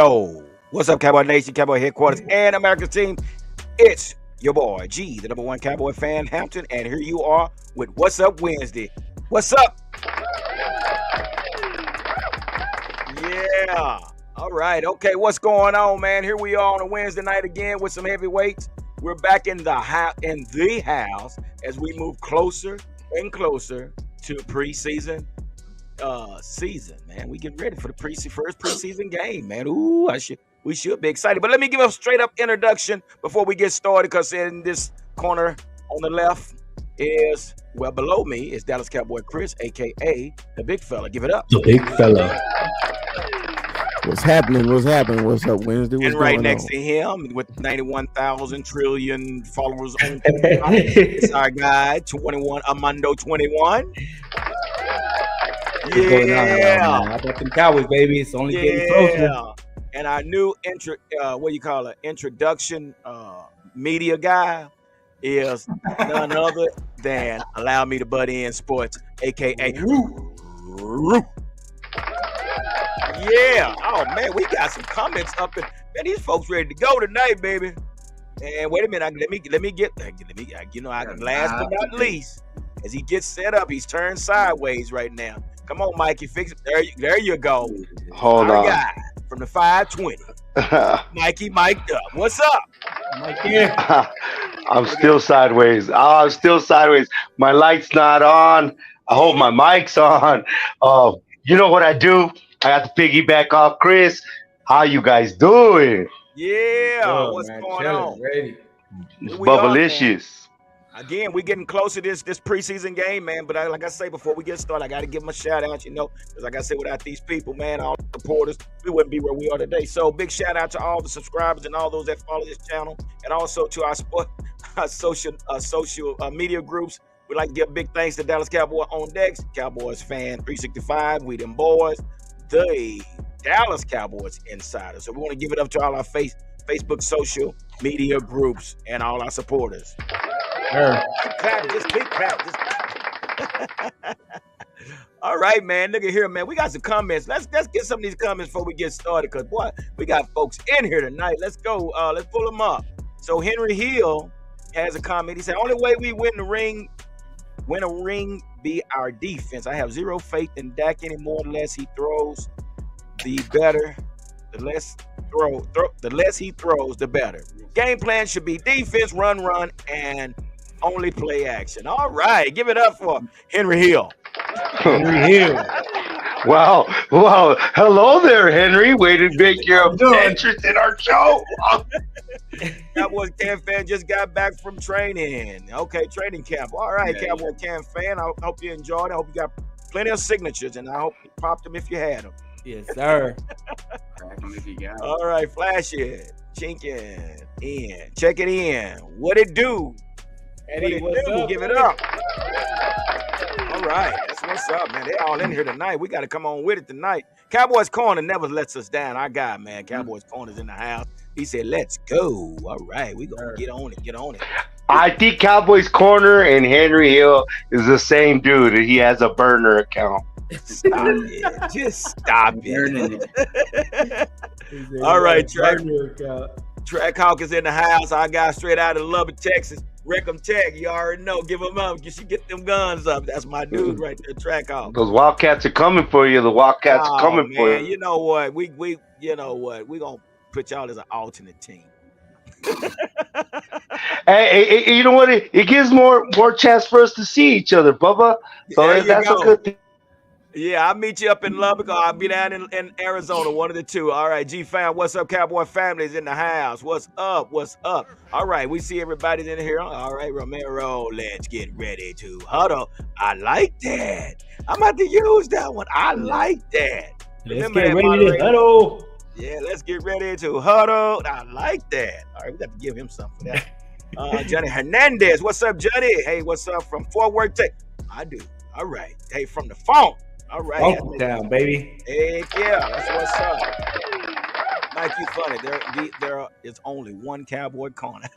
Show. What's up, Cowboy Nation, Cowboy Headquarters, and America's team? It's your boy, G, the #1 Cowboy fan, Hampton, and here you are with What's Up Wednesday. What's up? Yeah. All right. Okay, what's going on, man? Here we are on a Wednesday night again with some heavyweights. We're back in the house as we move closer and closer to preseason season, man. We get ready for the first preseason game, man. Ooh, we should be excited. But let me give a straight up introduction before we get started, because in this corner on the left is, well, below me is Dallas Cowboy Chris, aka the big fella. Give it up. The big fella. What's happening? What's up, Wednesday? What's and right going next on? to him with 91,000 trillion followers on TikTok, it's our guy, 21 Armando 21. What's going on, man? How about them Cowboys, baby? It's only getting closer. And our new introduction media guy is none other than Allow Me to Butt In Sports, aka Roo. Yeah. Oh man, we got some comments up and man, these folks ready to go tonight, baby. And wait a minute, let me get last but not least, as he gets set up, he's turned sideways right now. Come on, Mikey, fix it. There you go. Hold Our on. guy from the 520. Mikey mic'd up. What's up? Mikey. I'm still sideways. I'm still sideways. My light's not on. I hope my mic's on. You know what I do? I got to piggyback off Chris. How you guys doing? Yeah, Good, what's man. going Chilling, on? ready. Here we are, Bubblicious. Again, we're getting close to this preseason game, man. But like I say, before we get started, I got to give them a shout out, because like I said, without these people, man, all the supporters, we wouldn't be where we are today. So big shout out to all the subscribers and all those that follow this channel, and also to our social media groups. We'd like to give big thanks to Dallas Cowboy on Decks, Cowboys Fan 365, we them boys, the Dallas Cowboys Insider. So we want to give it up to all our Facebook social media groups and all our supporters. Keep clapping. All right, man. Look at here, man. We got some comments. Let's get some of these comments before we get started, because boy, we got folks in here tonight. Let's go. Let's pull them up. So Henry Hill has a comment. He said, "Only way we win a ring be our defense. I have zero faith in Dak anymore. The less he throws, the better. The less he throws, the better. Game plan should be defense, run, and only play action." All right, give it up for Henry Hill. Henry Hill. Wow. Hello there, Henry. Way to make your entrance in our show. Cowboys Cam fan just got back from training. Okay, training camp. All right, yeah. Cowboy Cam fan. I hope you enjoyed it. I hope you got plenty of signatures, and I hope you popped them if you had them. Yes, sir. All right, flash it. Chink it in. Check it in. What it do? Eddie, what it what's do? up, Give it Eddie? up. All right, that's what's up, man. They all in here tonight. We got to come on with it tonight. Cowboys Corner never lets us down. Our guy, man. Cowboys Corner's in the house. He said, "Let's go." All right, we gonna get on it. I think Cowboys Corner and Henry Hill is the same dude. He has a burner account. Stop it. Just stop it. All right, Track Hawk is in the house. Our guy straight out of Lubbock, Texas. Reckham Tech, you already know. Give them up. You should get them guns up. That's my dude right there, Track Hawk. Those Wildcats are coming for you. The Wildcats are coming for you. You know what? We gonna put y'all as an alternate team. Hey, you know what? It gives more chance for us to see each other, Bubba. So that's a good thing. Yeah, I'll meet you up in Lubbock, or I'll be down in Arizona, one of the two. All right, G-Fam, what's up? Cowboy family's in the house. What's up? All right, we see everybody's in here. All right, Romero, let's get ready to huddle. I like that. I'm about to use that one. I like that. Let's get ready to huddle. Yeah, let's get ready to huddle. I like that. All right, we got to give him something for that. Johnny Hernandez, what's up, Johnny? Hey, what's up from Fort Worth, Texas? I do. All right. Hey, from the phone. All right. Welcome down, baby. Heck yeah, that's what's up. Mike, you funny. There is only one Cowboy Corner.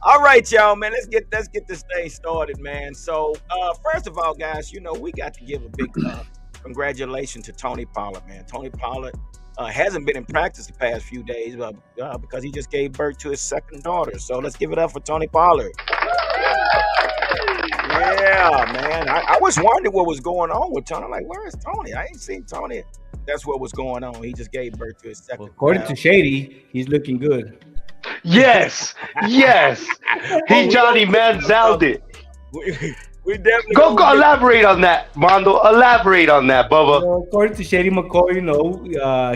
All right, y'all, man. Let's get this thing started, man. So, first of all, guys, we got to give a big congratulations to Tony Pollard, man. Tony Pollard hasn't been in practice the past few days because he just gave birth to his second daughter. So let's give it up for Tony Pollard. Yeah, man. I was wondering what was going on with Tony. I'm like, where is Tony? I ain't seen Tony. That's what was going on. He just gave birth to his second. Well, according to Shady, he's looking good. Yes. He Johnny Manziel'd it. We definitely go elaborate on that, Mondo. Elaborate on that, Bubba. According to Shady McCoy,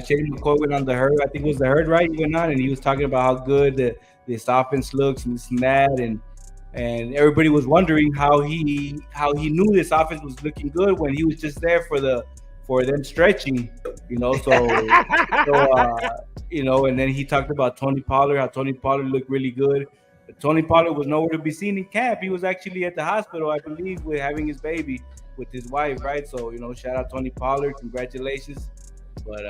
Shady McCoy went on the herd. I think it was the herd, right? He went on and he was talking about how good this offense looks and this and that, and everybody was wondering how he knew this offense was looking good when he was just there for them stretching, and then he talked about Tony Pollard, how Tony Pollard looked really good. But Tony Pollard was nowhere to be seen in camp. He was actually at the hospital, I believe, with having his baby with his wife, right? So, shout out Tony Pollard, congratulations. But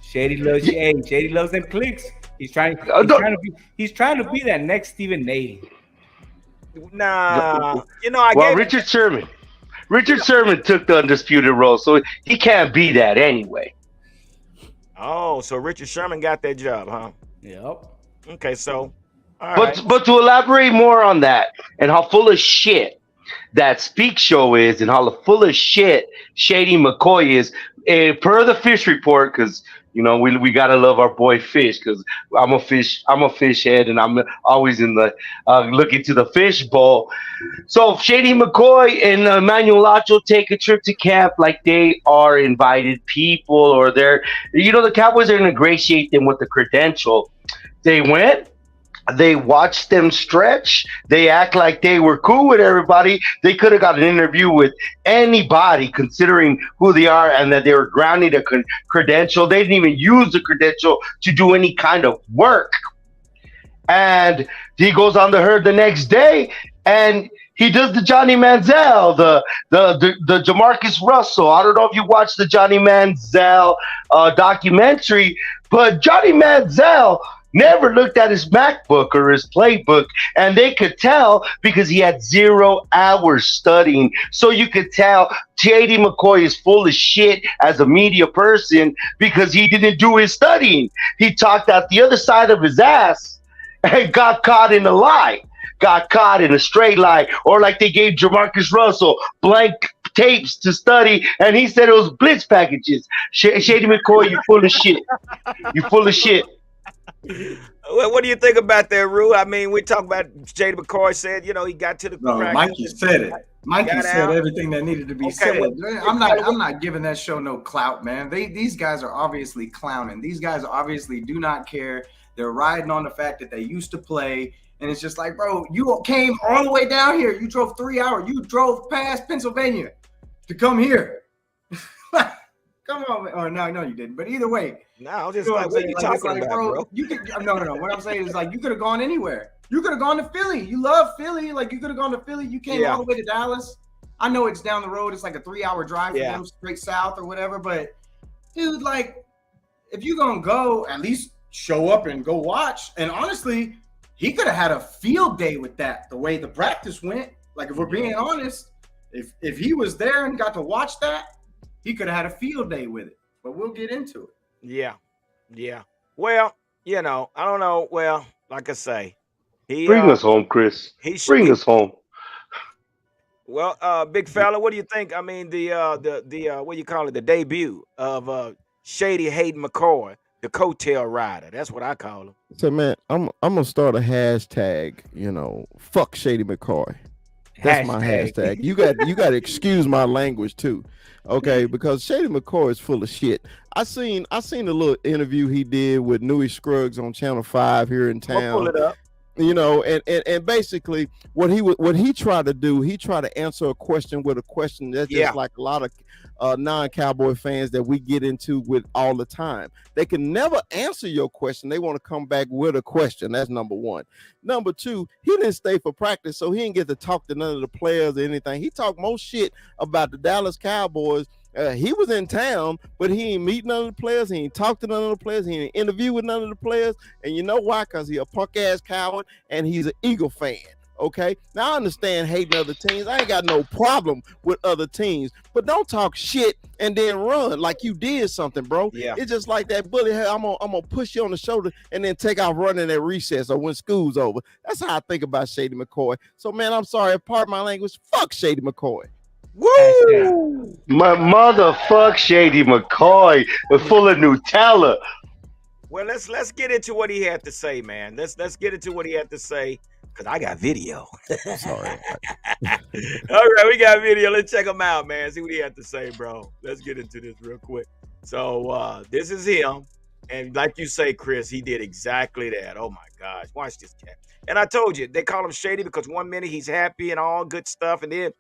Shady loves them clicks. He's trying to be that next Stephen A. Nah, Richard Sherman took the undisputed role, so he can't be that anyway. Oh, so Richard Sherman got that job, huh? Yep. Okay, so but to elaborate more on that and how full of shit that Speak Show is and how full of shit Shady McCoy is, per the Fish Report, because we gotta love our boy Fish, because I'm a fish head, and I'm always in the looking to the fish bowl. So Shady McCoy and Emmanuel Acho take a trip to camp like they are invited people, or they're the Cowboys are gonna ingratiate them with the credential. They went. They watched them stretch. They act like they were cool with everybody. They could have got an interview with anybody, considering who they are and that they were grounding a credential. They didn't even use the credential to do any kind of work. And he goes on the herd the next day, and he does the Johnny Manziel, the Jamarcus Russell. I don't know if you watched the Johnny Manziel documentary, but Johnny Manziel never looked at his MacBook or his playbook, and they could tell because he had 0 hours studying. So you could tell Shady McCoy is full of shit as a media person because he didn't do his studying. He talked out the other side of his ass and got caught in a lie, got caught in a straight lie, or like they gave Jamarcus Russell blank tapes to study, and he said it was blitz packages. Shady McCoy, you full of shit. You full of shit. What do you think about that, Rue? I mean, we talk about Shady McCoy said, he got to the practice. Mikey said it. Mikey said everything that needed to be said. Well, I'm not giving that show no clout, man. These guys are obviously clowning. These guys obviously do not care. They're riding on the fact that they used to play, and it's just like, bro, you came all the way down here. You drove 3 hours. You drove past Pennsylvania to come here. Come on, man. Oh, no, you didn't. But either way. No, just what are you talking about, bro? No. What I'm saying is, like, you could have gone anywhere. You could have gone to Philly. You love Philly. Like, you could have gone to Philly. You came all the way to Dallas. I know it's down the road. It's like a 3-hour drive for them straight south or whatever. But, dude, like, if you're going to go, at least show up and go watch. And honestly, he could have had a field day with that, the way the practice went. Like, if we're being honest, if he was there and got to watch that, he could have had a field day with it, but we'll get into it. Yeah. Well, I don't know. Well, like I say, bring us home, Chris. Bring us home. Well, big fella, what do you think? I mean, the what do you call it? The debut of Shady Hayden McCoy, the coattail rider. That's what I call him. So, man, I'm gonna start a hashtag. Fuck Shady McCoy. That's my hashtag. You got to excuse my language too. Okay, because Shady McCoy is full of shit. I seen a little interview he did with Newey Scruggs on Channel 5 here in town. I'll pull it up. And basically what he tried to do, he tried to answer a question with a question that's just like a lot of non-Cowboy fans that we get into with all the time. They can never answer your question. They want to come back with a question. That's number one. Number two, he didn't stay for practice, so he didn't get to talk to none of the players or anything. He talked most shit about the Dallas Cowboys. He was in town, but he ain't meet none of the players. He ain't talk to none of the players. He ain't interview with none of the players. And you know why? Because he a punk ass coward and he's an Eagle fan. Okay, now I understand hating other teams. I ain't got no problem with other teams, but don't talk shit and then run like you did something, bro. Yeah. It's just like that bully. Hey, I'm gonna push you on the shoulder and then take off running at recess or when school's over. That's how I think about Shady McCoy. So, man, I'm sorry. Pardon my language. Fuck Shady McCoy. Woo! My motherfuck Shady McCoy is full of Nutella. Well, let's get into what he had to say, man. Let's get into what he had to say, because I got video. Sorry. All right, we got video. Let's check him out, man. See what he had to say, bro. Let's get into this real quick. So this is him. And like you say, Chris, he did exactly that. Oh my gosh. Watch this cat. And I told you, they call him Shady because 1 minute he's happy and all good stuff, and then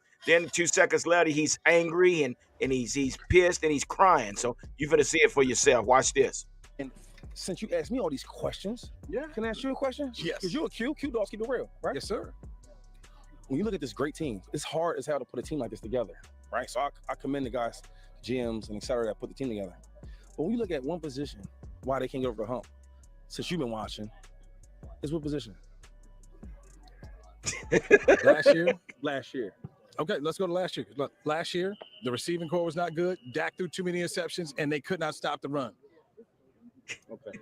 2 seconds later he's angry and he's pissed and he's crying. So you're gonna see it for yourself. Watch this. And since you asked me all these questions, can I ask you a question? Yes. Because you're a Q dogs, keep it real, right? Yes, sir. When you look at this great team, it's hard as hell to put a team like this together, right? So I commend the guys, GMs and et cetera, that put the team together. But when you look at one position, why they can't get over the hump, since you've been watching, is what position? Last year. Okay, let's go to last year. Look, last year, the receiving core was not good. Dak threw too many interceptions, and they could not stop the run. Okay.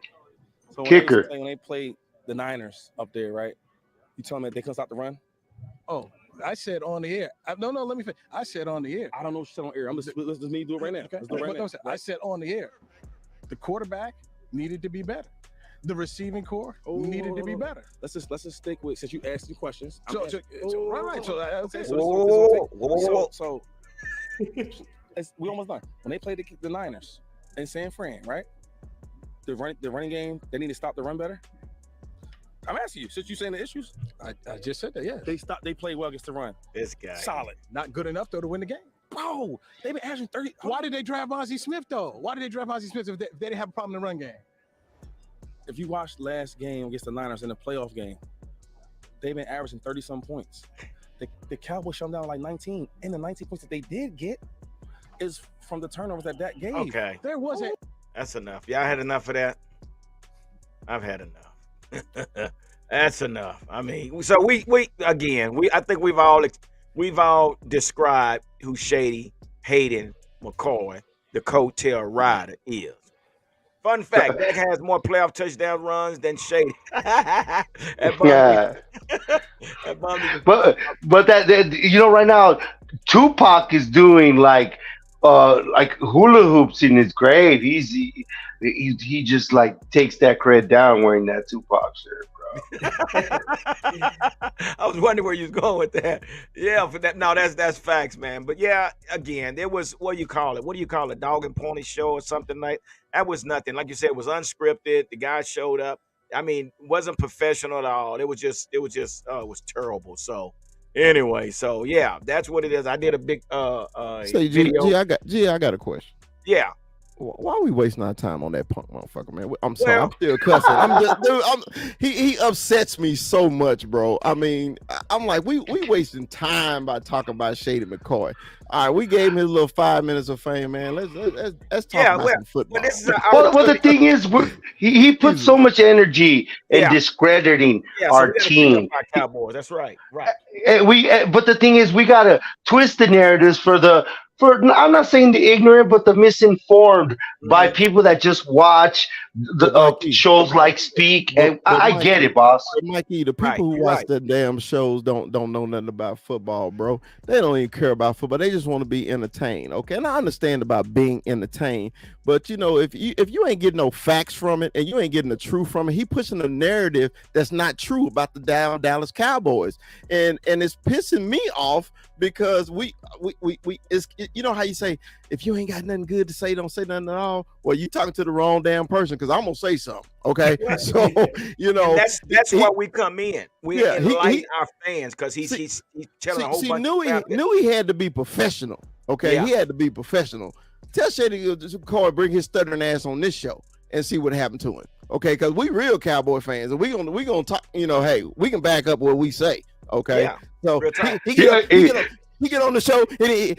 So Kicker. when they played the Niners up there, right? You tell me they couldn't stop the run? Oh, I said on the air. No, let me finish. I said on the air. I don't know what you said on air. Let's just me do it right now. Okay. Let's do it right now. I said on the air. The quarterback needed to be better. The receiving core needed to be better. Let's just stick with, since you asked the questions. Right. Okay. So we almost done. When they played the Niners in San Fran, right? The running game, they need to stop the run better. I'm asking you, since you're saying the issues. I just said that, yeah. They play well against the run. This guy. Solid. Not good enough, though, to win the game. Bro, they've been averaging 30. Why did they draft Ozzie Smith, though? Why did they draft Ozzie Smith if they didn't have a problem in the run game? If you watched last game against the Niners in the playoff game, they've been averaging 30-some points. The Cowboys shut them down like 19, and the 19 points that they did get is from the turnovers that gave. Okay. There wasn't. That's enough. Y'all had enough of that? I've had enough. That's enough. I mean, so we I think we've all described who Shady Hayden McCoy, the coattail rider, is. Fun fact: Dak has more playoff touchdown runs than Shady. Yeah. But that you know, right now Tupac is doing like hula hoops in his grave. He just like takes that cred down wearing that Tupac shirt, bro. I was wondering where you was going with that. Yeah, for that. No, that's facts, man. But yeah, again, there was what do you call it? Dog and pony show or something like that. Was nothing. Like you said, it was unscripted. The guy showed up. I mean, wasn't professional at all. It was terrible. So anyway, so yeah, that's what it is. I did a big video. I got a question. Yeah. Why are we wasting our time on that punk motherfucker, man? I'm sorry, I'm still cussing. He upsets me so much, bro. I mean, I'm like, we wasting time by talking about Shady McCoy. All right, we gave him his little 5 minutes of fame, man. Let's talk about some football. Well, the thing is, he put so much energy in discrediting our team. Cowboys. That's right. But the thing is, we gotta twist the narratives I'm not saying the ignorant, but the misinformed by people that just watch the shows like Speak. And I get it, boss. Mikey, the people who watch the damn shows don't know nothing about football, bro. They don't even care about football. They just want to be entertained, okay? And I understand about being entertained, but you know, if you ain't getting no facts from it and you ain't getting the truth from it, he pushing a narrative that's not true about the Dallas Cowboys, and it's pissing me off because we you know how you say, if you ain't got nothing good to say, don't say nothing at all. Well, you talking to the wrong damn person, because I'm gonna say something. Okay. So you know, and that's why we come in. We enlighten our fans, because he's telling a whole bunch. Knew he had to be professional. Okay, he had to be professional. Tell Shady to call and bring his stuttering ass on this show and see what happened to him. Okay, because we real Cowboy fans, and we gonna talk. You know, hey, we can back up what we say. Okay, so he get on the show and he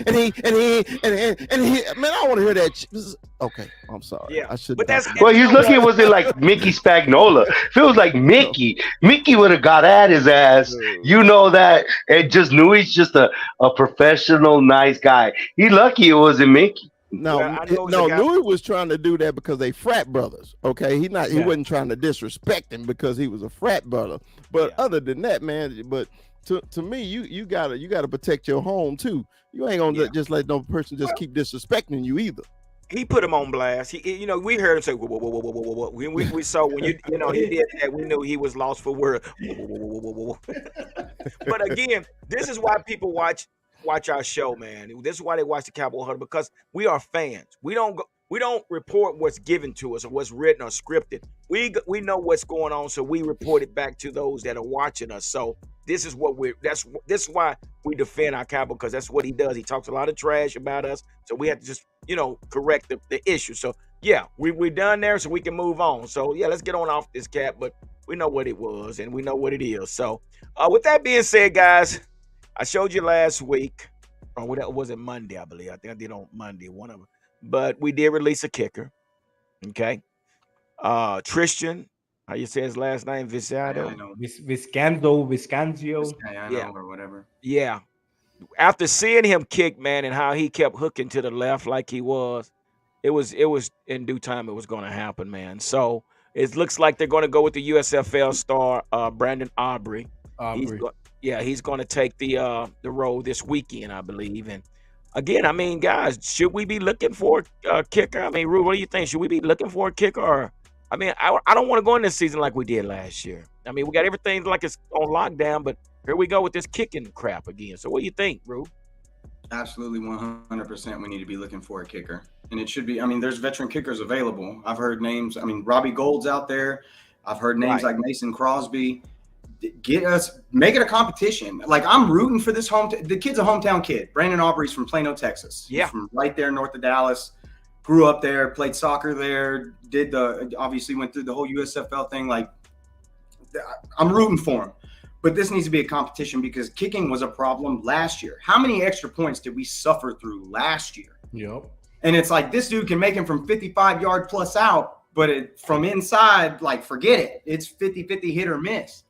man, I don't want to hear that. Okay, I'm sorry. Yeah, I should. but that's Well, he's looking. Was it like Mickey Spagnola? If it was like Mickey, Mickey would have got at his ass. You know that, and just knew he's just a professional, nice guy. He lucky it wasn't Mickey. No, Well, no, Louis was trying to do that because they frat brothers. Okay, he wasn't trying to disrespect him because he was a frat brother. But other than that, man, but to me, you gotta protect your home too. You ain't gonna just let no person just keep disrespecting you either. He put him on blast. He, we heard him say, whoa, whoa, whoa, whoa, whoa, whoa. We saw when he did that, we knew he was lost for words. Whoa, whoa, whoa, whoa, whoa, whoa. But again, this is why people watch our show, man. This is why they watch the Cowboy Huddle, because we are fans. We don't report what's given to us or what's written or scripted. We know what's going on, so we report it back to those that are watching us. So this is what this is why we defend our Cowboy, because that's what he does. He talks a lot of trash about us, so we have to just correct the issue. So yeah, we're done there, so we can move on. So yeah, let's get on off this cap, but we know what it was and we know what it is. So with that being said, guys, I showed you last week, or what was it, Monday, I believe. I think I did on Monday, one of them. But we did release a kicker. Okay. Tristan, how you say his last name? Viscanzo. Viscanzio. Yeah, or whatever. Yeah. After seeing him kick, man, and how he kept hooking to the left like he was, it was in due time it was going to happen, man. So it looks like they're going to go with the USFL star Brandon Aubrey. He's going to take the role this weekend, I believe. And again, I mean, guys, should we be looking for a kicker? I mean, Rue, what do you think? Should we be looking for a kicker? Or, I mean, I don't want to go in this season like we did last year. I mean, we got everything like it's on lockdown, but here we go with this kicking crap again. So what do you think, Rue? Absolutely, 100%. We need to be looking for a kicker. And it should be, I mean, there's veteran kickers available. I've heard names. I mean, Robbie Gold's out there. I've heard names like Mason Crosby. Make it a competition. Like, I'm rooting for this the kid's a hometown kid. Brandon Aubrey's from Plano, Texas. Yeah. He's from right there north of Dallas. Grew up there, played soccer there, obviously went through the whole USFL thing. Like, I'm rooting for him. But this needs to be a competition because kicking was a problem last year. How many extra points did we suffer through last year? Yep. And it's like, this dude can make him from 55 yard plus out, but from inside, like, forget it. It's 50-50 hit or miss.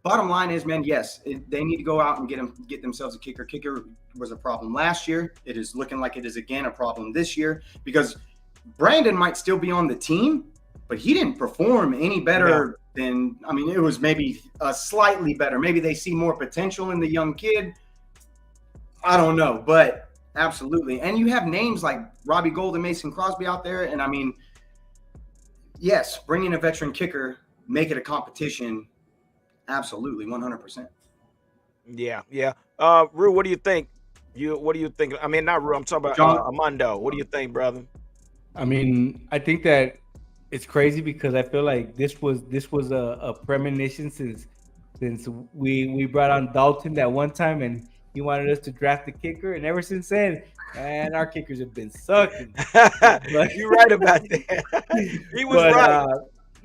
Bottom line is, man, yes, they need to go out and get themselves a kicker. Kicker was a problem last year. It is looking like it is again a problem this year because Brandon might still be on the team, but he didn't perform any better than, I mean, it was maybe slightly better. Maybe they see more potential in the young kid. I don't know, but absolutely. And you have names like Robbie Gold and Mason Crosby out there. And I mean, yes, bring in a veteran kicker, make it a competition. Absolutely, 100%. Yeah. Rue, what do you think? What do you think? I mean, not Rue. I'm talking about Armando. What do you think, brother? I mean, I think that it's crazy because I feel like this was a premonition since we brought on Dalton that one time and he wanted us to draft the kicker, and ever since then, man, our kickers have been sucking. But you're right about that. He was right.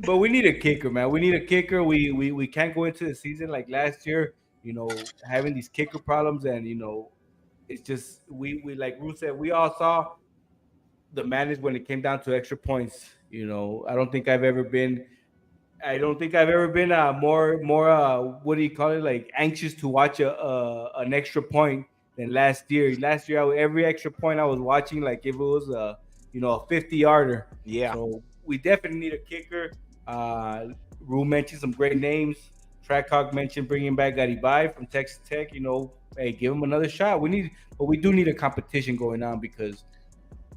But we need a kicker, man. We need a kicker. We can't go into the season like last year, having these kicker problems, and it's just we like Ruth said, we all saw the madness when it came down to extra points. I don't think I've ever been more what do you call it, like anxious to watch an extra point than last year. Last year, every extra point I was watching like if it was a 50-yarder. Yeah. So we definitely need a kicker. Rue mentioned some great names. Trackhawk mentioned bringing back Garibay from Texas Tech. Hey, give him another shot. But we do need a competition going on because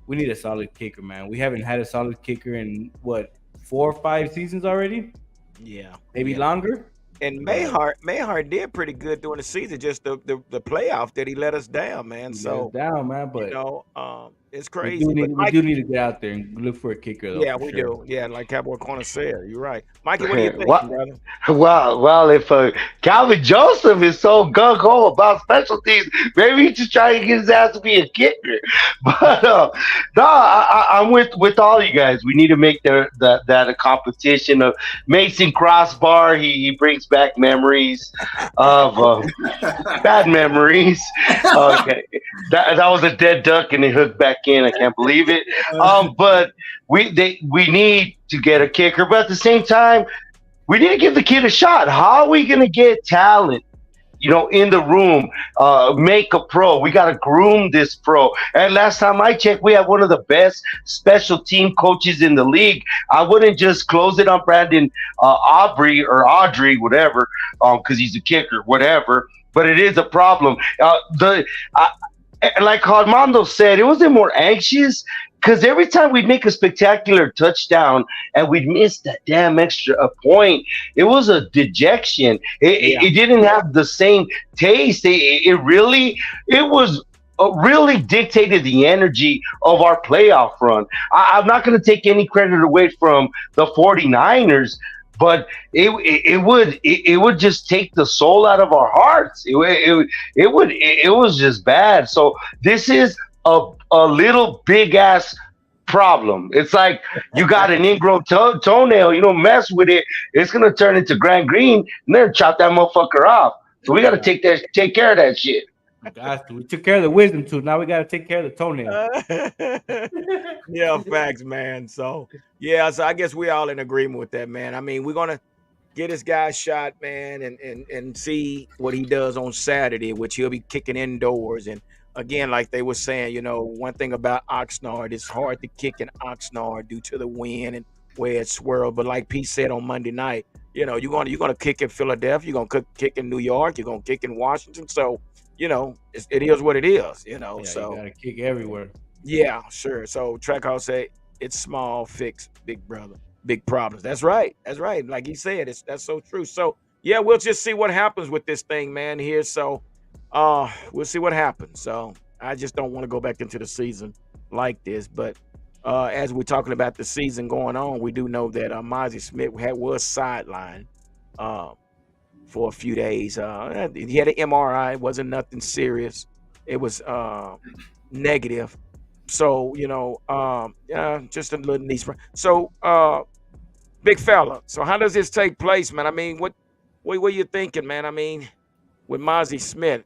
we need a solid kicker, man. We haven't had a solid kicker in 4 or 5 seasons already. Yeah, maybe longer. And Mayhart did pretty good during the season. Just the playoff that he let us down, man. But It's We crazy. do But need we Mike, do need to get out there and look for a kicker though, yeah, for we sure. do. Yeah, like Cowboy Corner said, you're right. Mikey, what do you think, What? brother? Well, if Calvin Joseph is so gung ho about special teams, maybe he just trying to get his ass to be a kicker. But no, I'm with all you guys. We need to make that a competition of Mason Crossbar. He brings back memories of bad memories. Okay, that was a dead duck and it hooked back in. I can't believe it. But we need to get a kicker, but at the same time we need to give the kid a shot. How are we going to get talent, in the room, make a pro? We got to groom this pro. And last time I checked, we have one of the best special team coaches in the league. I wouldn't just close it on Brandon Aubrey or Audrey, whatever, because he's a kicker, whatever. But it is a problem. Like Armando said, it wasn't more anxious because every time we'd make a spectacular touchdown and we'd miss that damn extra point, it was a dejection. It didn't have the same taste. It was really dictated the energy of our playoff run. I'm not going to take any credit away from the 49ers, but it would just take the soul out of our hearts. It was just bad. So this is a little big ass problem. It's like you got an ingrown toenail. You don't mess with it, it's gonna turn into Grand Green, and then chop that motherfucker off. So we got to take care of that shit. We took care of the wisdom tooth. Now we got to take care of the toenail. Yeah, facts, man. So yeah, so I guess we're all in agreement with that, man. I mean, we're gonna get this guy shot, man, and see what he does on Saturday, which he'll be kicking indoors. And again, like they were saying, one thing about Oxnard, it's hard to kick in Oxnard due to the wind and where it swirled. But like Pete said on Monday night, you're gonna kick in Philadelphia, you're gonna kick in New York, you're gonna kick in Washington. So it is what it is. Yeah, so you gotta kick everywhere. yeah, sure. So Trackhouse say it's small fix, big brother, big problems. That's right. That's right. Like he said, that's so true. So yeah, we'll just see what happens with this thing, man. Here, so we'll see what happens. So I just don't want to go back into the season like this. But as we're talking about the season going on, we do know that Mozzie Smith was sidelined for a few days. He had an MRI. It wasn't nothing serious. It was negative. So, just a little knee sprain. So, big fella. So how does this take place, man? I mean, what are you thinking, man? I mean, with Mozzie Smith.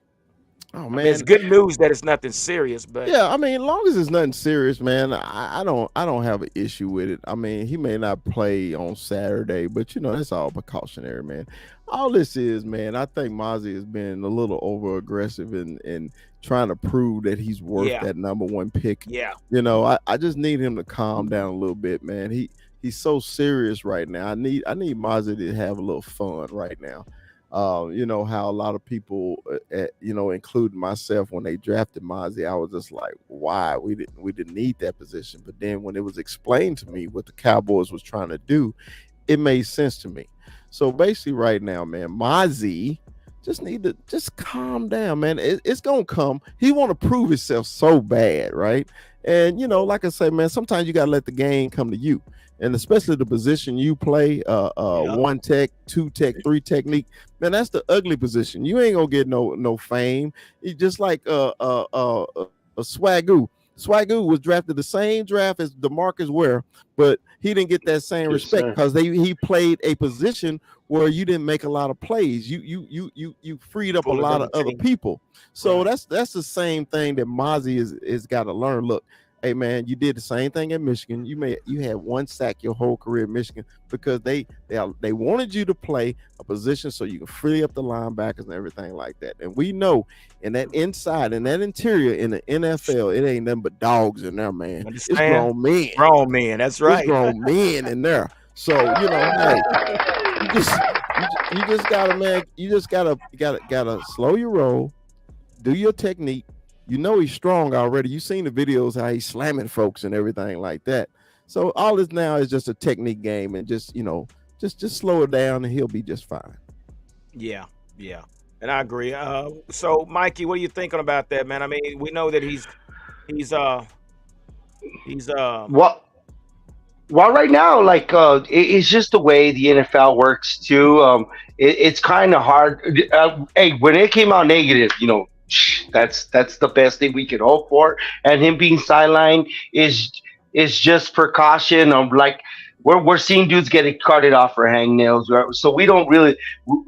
Oh I man, mean, it's good news that it's nothing serious, but yeah, I mean, as long as it's nothing serious, man, I don't have an issue with it. I mean, he may not play on Saturday, but that's all precautionary, man. All this is, man, I think Mozzie has been a little over aggressive in trying to prove that he's worth that number one pick. Yeah. I just need him to calm down a little bit, man. He's so serious right now. I need Mozzie to have a little fun right now. How a lot of people, including myself, when they drafted Mozzie, I was just like, why? We didn't need that position. But then when it was explained to me what the Cowboys was trying to do, it made sense to me. So basically right now, man, Mozzie just need to just calm down, man. It's going to come. He want to prove himself so bad, right? And, like I say, man, sometimes you got to let the game come to you. And especially the position you play, one tech, two tech, three technique, man, that's the ugly position. You ain't gonna get no fame. It's just like Swagoo. Swagoo was drafted the same draft as DeMarcus Ware, but he didn't get that same respect because he played a position where you didn't make a lot of plays. You freed up a lot of other people. So that's the same thing that Mozzie is got to learn. Look. Hey man, you did the same thing in Michigan. You had one sack your whole career in Michigan because they wanted you to play a position so you can free up the linebackers and everything like that. And we know in that inside and that interior in the NFL, it ain't nothing but dogs in there, man. It's grown men. Grown men, that's right. It's grown men in there. So hey, you just gotta, man. You just gotta slow your roll, do your technique. He's strong already. You've seen the videos how he's slamming folks and everything like that. So all this now is just a technique game, and just slow it down, and he'll be just fine. Yeah, and I agree. So Mikey, what are you thinking about that, man? I mean, we know that he's He's What? Well, right now, like it's just the way the NFL works too. It's kind of hard. Hey, when it came out negative, that's the best thing we could hope for. And him being sidelined is just precaution. Like we're seeing dudes getting cutted off for hangnails, right? So we don't really.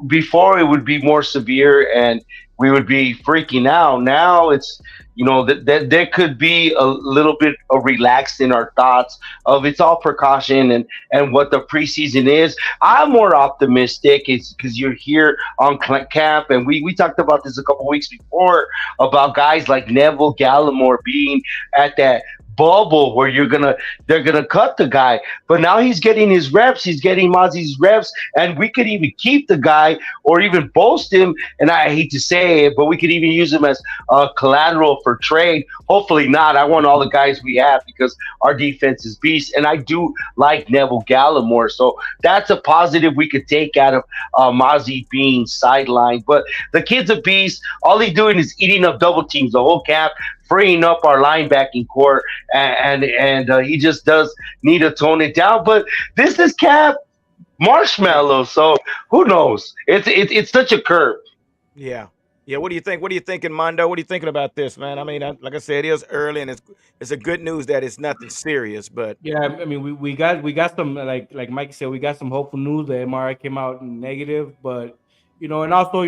Before it would be more severe, and we would be freaking out. Now it's that there could be a little bit of relaxed in our thoughts of it's all precaution and what the preseason is. I'm more optimistic. It's because you're here on camp, and we talked about this a couple weeks before about guys like Neville Gallimore being at that bubble where they're gonna cut the guy, but now he's getting his reps, he's getting Mozzie's reps, and we could even keep the guy or even boast him. And I hate to say it, but we could even use him as collateral for trade. Hopefully not. I want all the guys we have because our defense is beast, and I do like Neville Gallimore. So that's a positive we could take out of Mozzie being sidelined. But the kid's a beast. All he's doing is eating up double teams the whole camp, freeing up our linebacking core, and he just does need to tone it down. But this is Cap Marshmallow, so who knows? It's such a curve. Yeah. Yeah. What do you think? What are you thinking, Mondo? What are you thinking about this, man? I mean, like I said, it is early, and it's a good news that it's nothing serious. But Yeah, I mean, we got some, like Mike said, we got some hopeful news. The MRI came out negative, but and also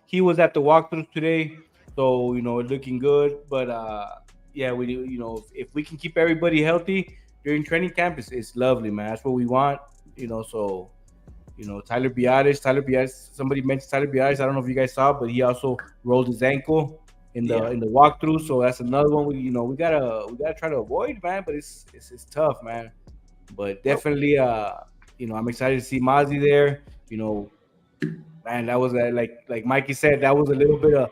he was at the walkthrough today, so looking good. But yeah, we if we can keep everybody healthy during training camp, it's lovely, man. That's what we want. So Tyler Biadasz. Somebody mentioned Tyler Biadasz. I don't know if you guys saw, but he also rolled his ankle in the Yeah. in the walkthrough. So that's another one we gotta try to avoid, man. But it's tough, man. But definitely, I'm excited to see Mozzie there. Man, that was like Mikey said, that was a little bit of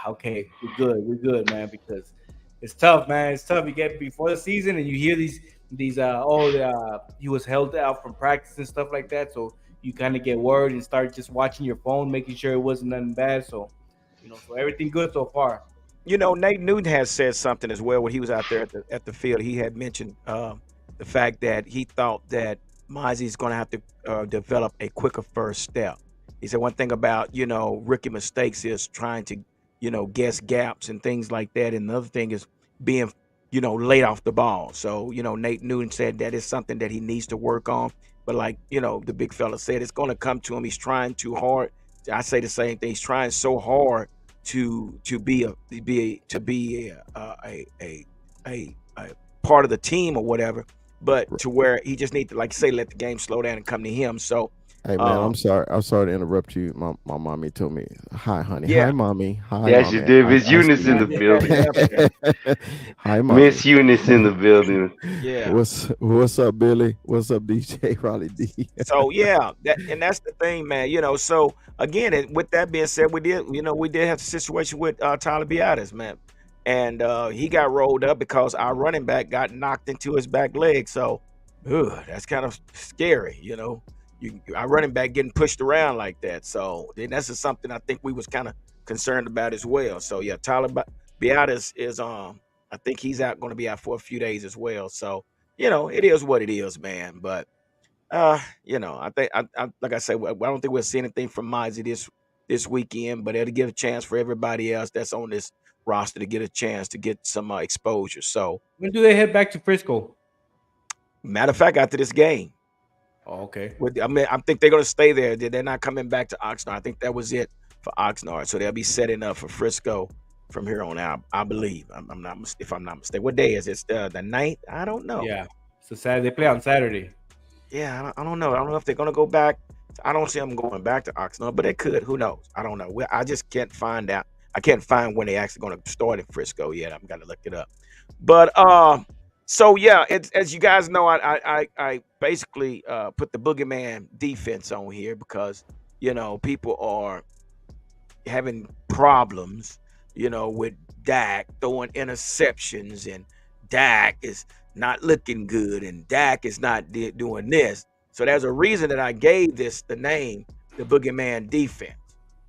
okay, we're good, man, because it's tough, man. It's tough. You get before the season and you hear these he was held out from practice and stuff like that, so you kind of get worried and start just watching your phone, making sure it wasn't nothing bad. So so everything good so far. Nate Newton has said something as well when he was out there at the field. He had mentioned the fact that he thought that Mozzie is going to have to develop a quicker first step. He said one thing about rookie mistakes is trying to guess gaps and things like that, and another thing is being late off the ball. So Nate Newton said that is something that he needs to work on. But like the big fella said, it's going to come to him. He's trying too hard. I say the same thing. He's trying so hard to be a part of the team or whatever, but to where he just need to, like say, let the game slow down and come to him. So Hey man, I'm sorry. I'm sorry to interrupt you. My mommy told me, "Hi, honey. Yeah. Hi, mommy. Hi, Yes, you mommy. did. Miss Eunice in the building. Hi, mommy. Miss Eunice in the building. Yeah. What's up, Billy? What's up, DJ Raleigh D? So yeah, that's the thing, man. So again, with that being said, we did have a situation with Tyler Biadasz, man, and he got rolled up because our running back got knocked into his back leg. So, that's kind of scary, our running back getting pushed around like that. So then that's just something I think we was kind of concerned about as well. So yeah, Tyler Biadasz is I think he's going to be out for a few days as well. So it is what it is, man. But I think like I said, I don't think we'll see anything from Mozzie this weekend, but it'll give a chance for everybody else that's on this roster to get a chance to get some exposure. So When do they head back to Frisco? matter of fact, after this game. Oh, okay. I think they're going to stay there. They're not coming back to Oxnard. I think that was it for Oxnard. So they'll be setting up for Frisco from here on out, I believe. If I'm not mistaken. What day is it? The 9th? I don't know. Yeah. So Saturday, they play on Saturday. Yeah, I don't know. I don't know if they're going to go back. I don't see them going back to Oxnard, but they could. Who knows? I don't know. I just can't find out. I can't find when they actually going to start in Frisco yet. I've got to look it up. But so yeah, as you guys know, I basically put the boogeyman defense on here because people are having problems, with Dak throwing interceptions, and Dak is not looking good, and Dak is not doing this. So there's a reason that I gave this the name, the boogeyman defense,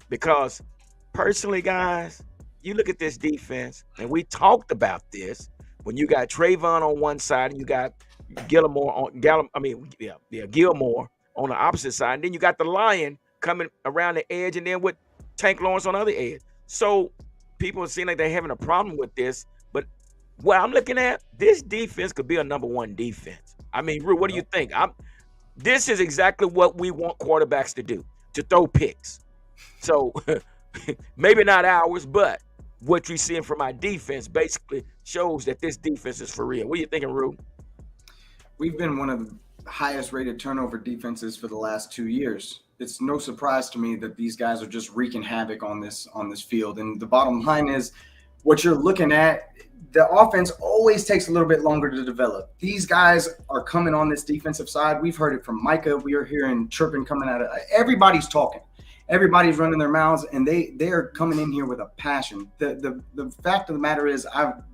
because personally, guys, you look at this defense, and we talked about this when you got Trayvon on one side and you got Gilmore on the opposite side, and then you got the Lion coming around the edge, and then with Tank Lawrence on the other edge. So people seem like they're having a problem with this, but what I'm looking at, this defense could be a number one defense. I mean, Rue, what do you think? This is exactly what we want quarterbacks to do, to throw picks. So maybe not ours, but what you're seeing from our defense basically shows that this defense is for real. What are you thinking, Rue? We've been one of the highest rated turnover defenses for the last 2 years. It's no surprise to me that these guys are just wreaking havoc on this field. And the bottom line is, what you're looking at, the offense always takes a little bit longer to develop. These guys are coming on this defensive side. We've heard it from Micah. We are hearing chirping coming out of everybody's talking. Everybody's running their mouths, and they are coming in here with a passion. The fact of the matter is,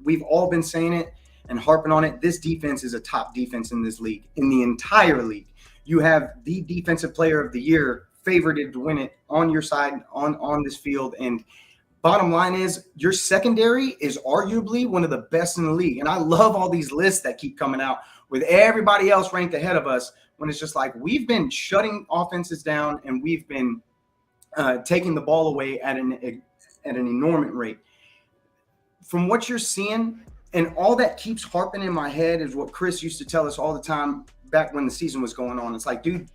we've all been saying it and harping on it. This defense is a top defense in this league, in the entire league. You have the defensive player of the year favored to win it on your side on this field. And bottom line is, your secondary is arguably one of the best in the league. And I love all these lists that keep coming out with everybody else ranked ahead of us, when it's just like, we've been shutting offenses down and we've been taking the ball away at an enormous rate. From what you're seeing, and all that keeps harping in my head, is what Chris used to tell us all the time back when the season was going on. It's like, dude,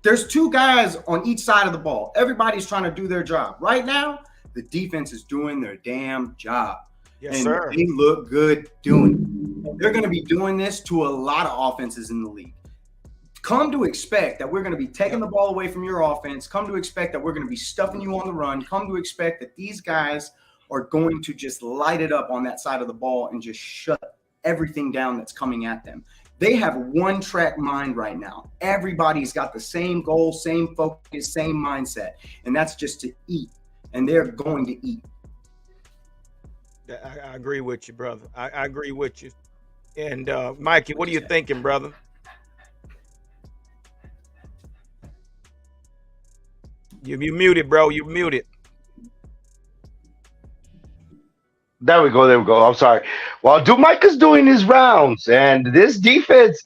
there's two guys on each side of the ball. Everybody's trying to do their job. Right now, the defense is doing their damn job. Yes, and sir. They look good doing it. They're going to be doing this to a lot of offenses in the league. Come to expect that we're going to be taking the ball away from your offense. Come to expect that we're going to be stuffing you on the run. Come to expect that these guys are going to just light it up on that side of the ball and just shut everything down that's coming at them. They have one track mind right now. Everybody's got the same goal, same focus, same mindset, and that's just to eat. And they're going to eat. I agree with you, brother. I agree with you. And Mikey, what are you thinking, brother? You muted, bro. You muted. There we go. There we go. I'm sorry. Well, Micah's doing his rounds, and this defense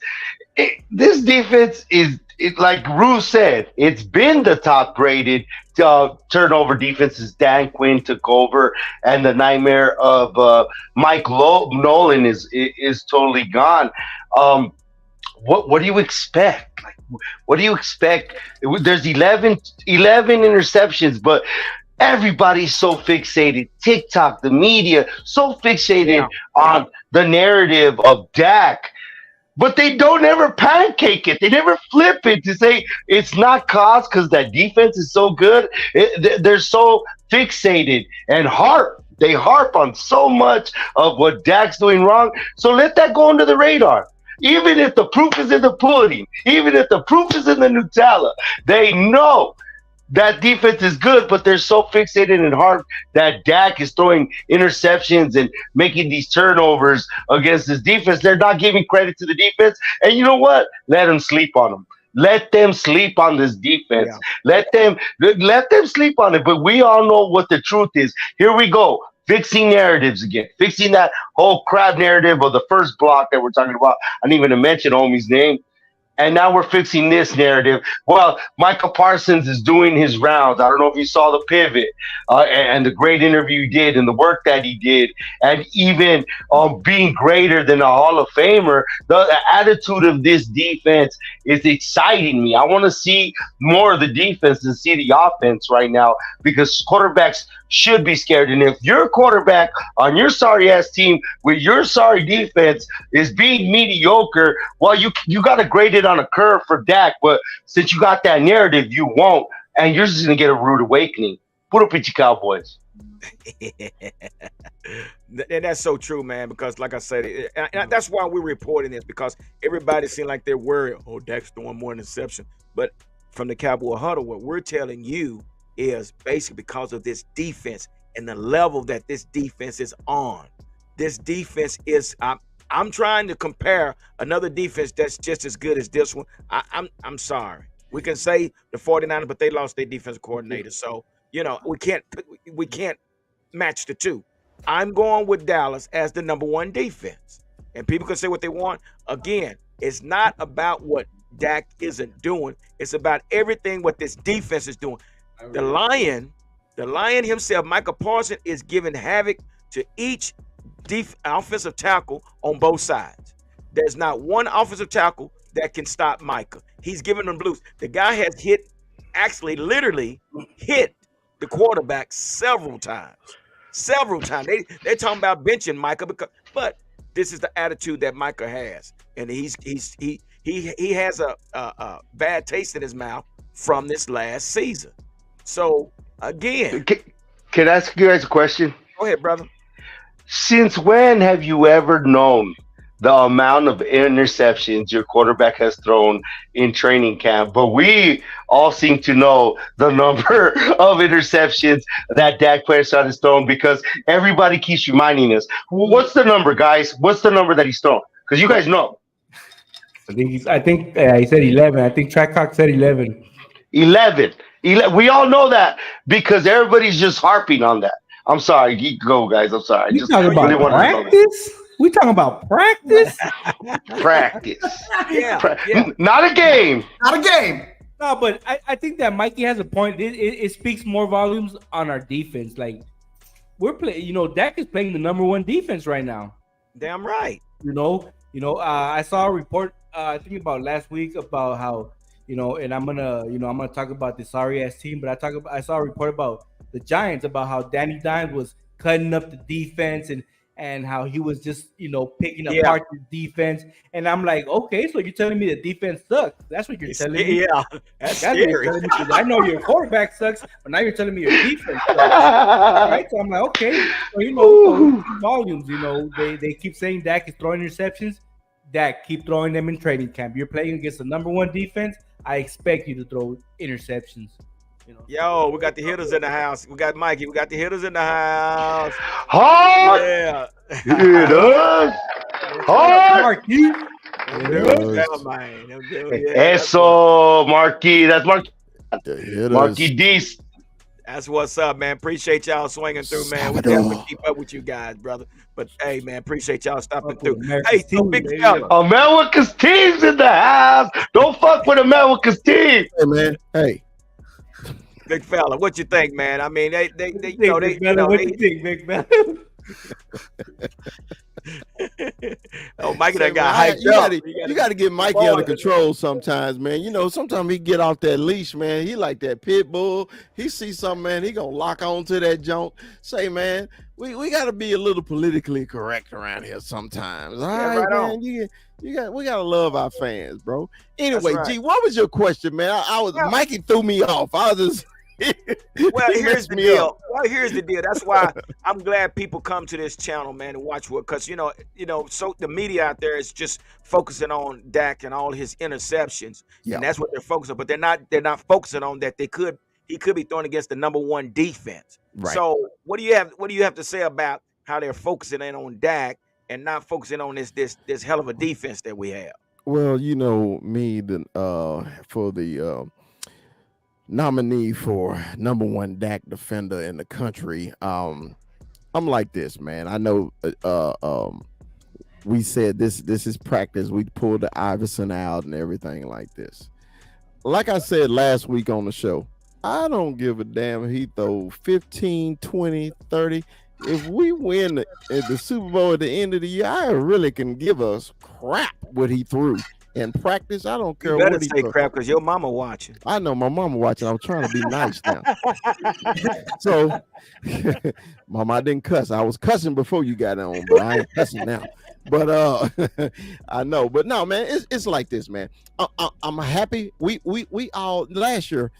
is like Rue said, it's been the top graded turnover defense since Dan Quinn took over, and the nightmare of Mike Nolan is totally gone. What do you expect? Like, what do you expect? There's 11 interceptions, but everybody's so fixated. TikTok, the media, so fixated on the narrative of Dak, but they don't ever pancake it. They never flip it to say it's not caused because that defense is so good. They're so fixated and they harp on so much of what Dak's doing wrong. So let that go under the radar. Even if the proof is in the pudding, even if the proof is in the Nutella, they know that defense is good, but they're so fixated and hard that Dak is throwing interceptions and making these turnovers against this defense. They're not giving credit to the defense. And you know what? Let them sleep on them. Let them sleep on this defense. Yeah. Let them sleep on it. But we all know what the truth is. Here we go. Fixing narratives again. Fixing that whole crap narrative of the first block that we're talking about. I didn't even mention homie's name. And now we're fixing this narrative. Well, Michael Parsons is doing his rounds. I don't know if you saw the pivot and the great interview he did and the work that he did. And even being greater than a Hall of Famer, the attitude of this defense is exciting me. I want to see more of the defense than see the offense right now, because quarterbacks should be scared. And if your quarterback on your sorry-ass team with your sorry defense is being mediocre, well, you got to grade it on a curve for Dak. But since you got that narrative, you won't. And you're just going to get a rude awakening. Put up with your Cowboys. And that's so true, man, because like I said, and that's why we're reporting this, because everybody seems like they're worried, oh, Dak's throwing more interception. But from the Cowboy Huddle, what we're telling you is basically because of this defense and the level that this defense is on. This defense is I'm trying to compare another defense that's just as good as this one. I'm sorry. We can say the 49ers, but they lost their defensive coordinator. So, we can't match the two. I'm going with Dallas as the number one defense. and people can say what they want. Again, it's not about what Dak isn't doing. It's about everything what this defense is doing. The Lion himself, Michael Parsons, is giving havoc to each offensive tackle on both sides. There's not one offensive tackle that can stop Micah. He's giving them blues. The guy has literally hit the quarterback several times. They're talking about benching Micah but this is the attitude that Micah has, and he has a bad taste in his mouth from this last season. So again, can I ask you guys a question? Go ahead, brother. Since when have you ever known the amount of interceptions your quarterback has thrown in training camp? But we all seem to know the number of interceptions that Dak Prescott has thrown because everybody keeps reminding us. What's the number, guys? What's the number that he's thrown? Because you guys know. I think he said 11. I think Trackcock said 11. 11. We all know that because everybody's just harping on that. I'm sorry. You go, guys. I'm sorry. You talking about practice? We talking about practice? Practice. Yeah. Not a game. Not a game. No, but I think that Mikey has a point. It speaks more volumes on our defense. Like we're playing, Dak is playing the number one defense right now. Damn right. I saw a report. I think about last week about how and I'm gonna talk about the sorry ass team, but I saw a report about the Giants about how Danny Dimes was cutting up the defense and how he was just picking apart the defense, and I'm like, okay, so you're telling me the defense sucks? That's what you're telling me? Yeah, that's scary. I know your quarterback sucks, but now you're telling me your defense sucks. Right? So I'm like, okay, so volumes. They keep saying Dak is throwing interceptions. Dak, keep throwing them in training camp. You're playing against the number one defense. I expect you to throw interceptions. Yo, we got the hitters in the house. We got Mikey. We got the hitters in the house. Hard. Yeah. Hitters. Hard. Marquis. Eso, Marquis. That's Marquis. The hitters. Marquis D's. That's what's up, man. Appreciate y'all swinging through, man. We definitely keep up with you guys, brother. But hey, man, appreciate y'all stopping through. Hey, so big fella. America's team's in the house. Don't fuck with America's team. Hey, man. Hey. Big fella, what you think, man? I mean, what you think, big fella? Oh, Mikey, that guy hyped up. You got to get Mikey under control sometimes, man. Sometimes he get off that leash, man. He like that pit bull. He see something, man. He gonna lock on to that junk. Say, man, we got to be a little politically correct around here sometimes. All right, man. We gotta love our fans, bro. Anyway, right. G, what was your question, man? Mikey threw me off. I was just. Well, here's the deal. That's why I'm glad people come to this channel, man, and watch what, because so the media out there is just focusing on Dak and all his interceptions, and that's what they're focusing on. But they're not focusing on that he could be throwing against the number one defense. Right. So what do you have to say about how they're focusing in on Dak and not focusing on this hell of a defense that we have? Well, for the nominee for number one Dak defender in the country, I'm like this, man. I know we said this is practice. We pulled the Iverson out and everything like this. Like I said last week on the show, I don't give a damn if he throw 15, 20, 30. If we win the Super Bowl at the end of the year, I really can give us crap what he threw. In practice, I don't care. You better say crap because your mama watching. I know my mama watching. I'm trying to be nice now. So, mama, I didn't cuss. I was cussing before you got on, but I ain't cussing now. But I know. But no, man, it's like this, man. I'm happy. We all last year,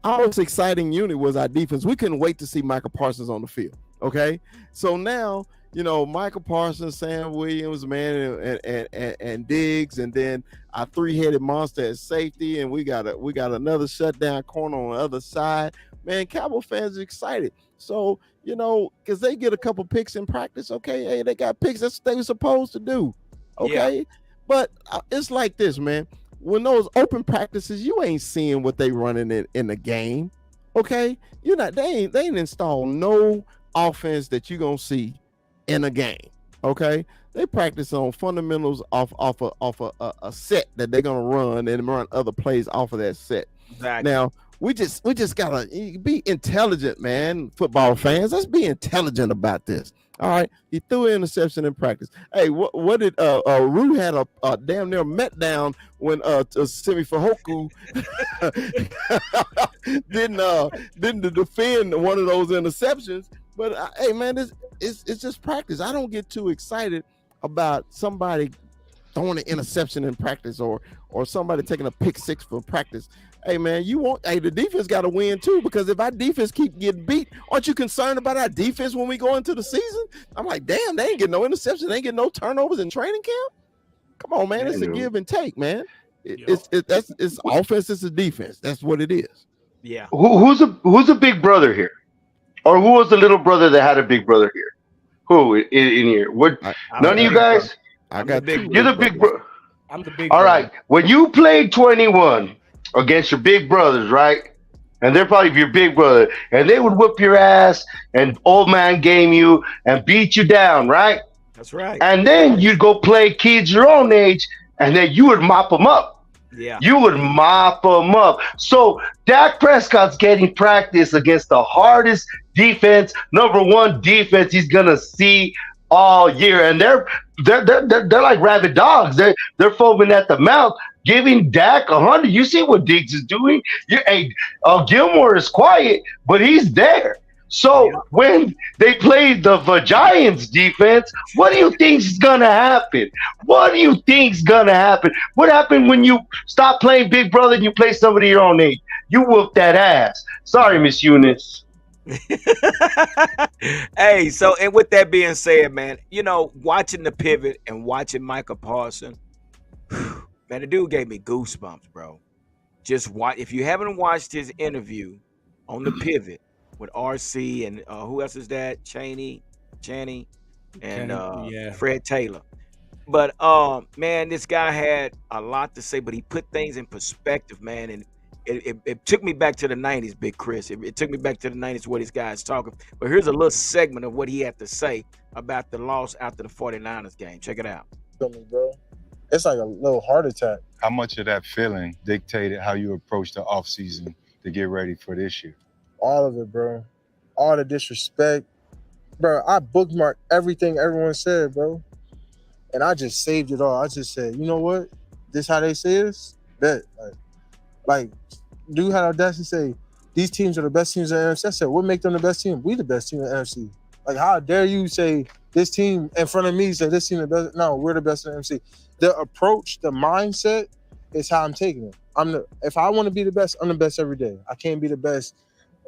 our most exciting unit was our defense. We couldn't wait to see Michael Parsons on the field. Okay, so now. Michael Parsons, Sam Williams, man, and Diggs, and then our three-headed monster at safety, and we got another shutdown corner on the other side. Man, Cowboy fans are excited. So, because they get a couple picks in practice, okay, hey, they got picks. That's what they were supposed to do, okay? Yeah. But it's like this, man. When those open practices, you ain't seeing what they running in the game, okay? They ain't installed no offense that you're going to see in a game, Okay, they practice on fundamentals off a set that they're gonna run and run other plays off of that set. Exactly. Now we just gotta be intelligent, man. Football fans, let's be intelligent about this. All right, he threw an interception in practice. Hey, what did Rue had a damn near met down when Simi Fahoku didn't defend one of those interceptions. But hey, man, it's just practice. I don't get too excited about somebody throwing an interception in practice or somebody taking a pick six for practice. Hey, man, the defense got to win too, because if our defense keep getting beat, aren't you concerned about our defense when we go into the season? I'm like, damn, they ain't getting no interception, they ain't getting no turnovers in training camp. Come on, man, it's a give and take, man. It's offense, it's a defense. That's what it is. Yeah. Who's a big brother here, or who was the little brother that had a big brother here? Who in here? What? None of you guys. I got big. You're the big brother. I'm the big. All brother. right. When you played 21 against your big brothers, right? And they're probably your big brother, and they would whip your ass and old man game you and beat you down, right? That's right. And then you'd go play kids your own age, and then you would mop them up. Yeah. You would mop them up. So Dak Prescott's getting practice against the hardest defense, number one defense he's gonna see all year, and they're like rabid dogs. They're foaming at the mouth, giving Dak 100. You see what Diggs is doing? Gilmore is quiet, but he's there. So when they play the Giants defense, what do you think is gonna happen? What do you think's gonna happen? What happened when you stop playing Big Brother and you play somebody your own age? You whoop that ass. Sorry, Miss Eunice. Hey, so and with that being said, man, watching the pivot and watching Micah Parsons, man, the dude gave me goosebumps, bro. Just watch. If you haven't watched his interview on the pivot with RC and who else is that? Chaney, and Fred Taylor. But man, this guy had a lot to say, but he put things in perspective, man, and it took me back to the 90s, Big Chris. It took me back to the 90s where this guy's talking. But here's a little segment of what he had to say about the loss after the 49ers game. Check it out. Bro, it's like a little heart attack. How much of that feeling dictated how you approach the offseason to get ready for this year? All of it, bro. All the disrespect. Bro, I bookmarked everything everyone said, bro. And I just saved it all. I just said, you know what? This how they say this? Bet. Like, dude had audacity to say, these teams are the best teams in the NFC. I said, what make them the best team? We the best team in the NFC. Like, how dare you say this team in front of me, say this team the best? No, we're the best in the NFC. The approach, the mindset is how I'm taking it. If I want to be the best, I'm the best every day. I can't be the best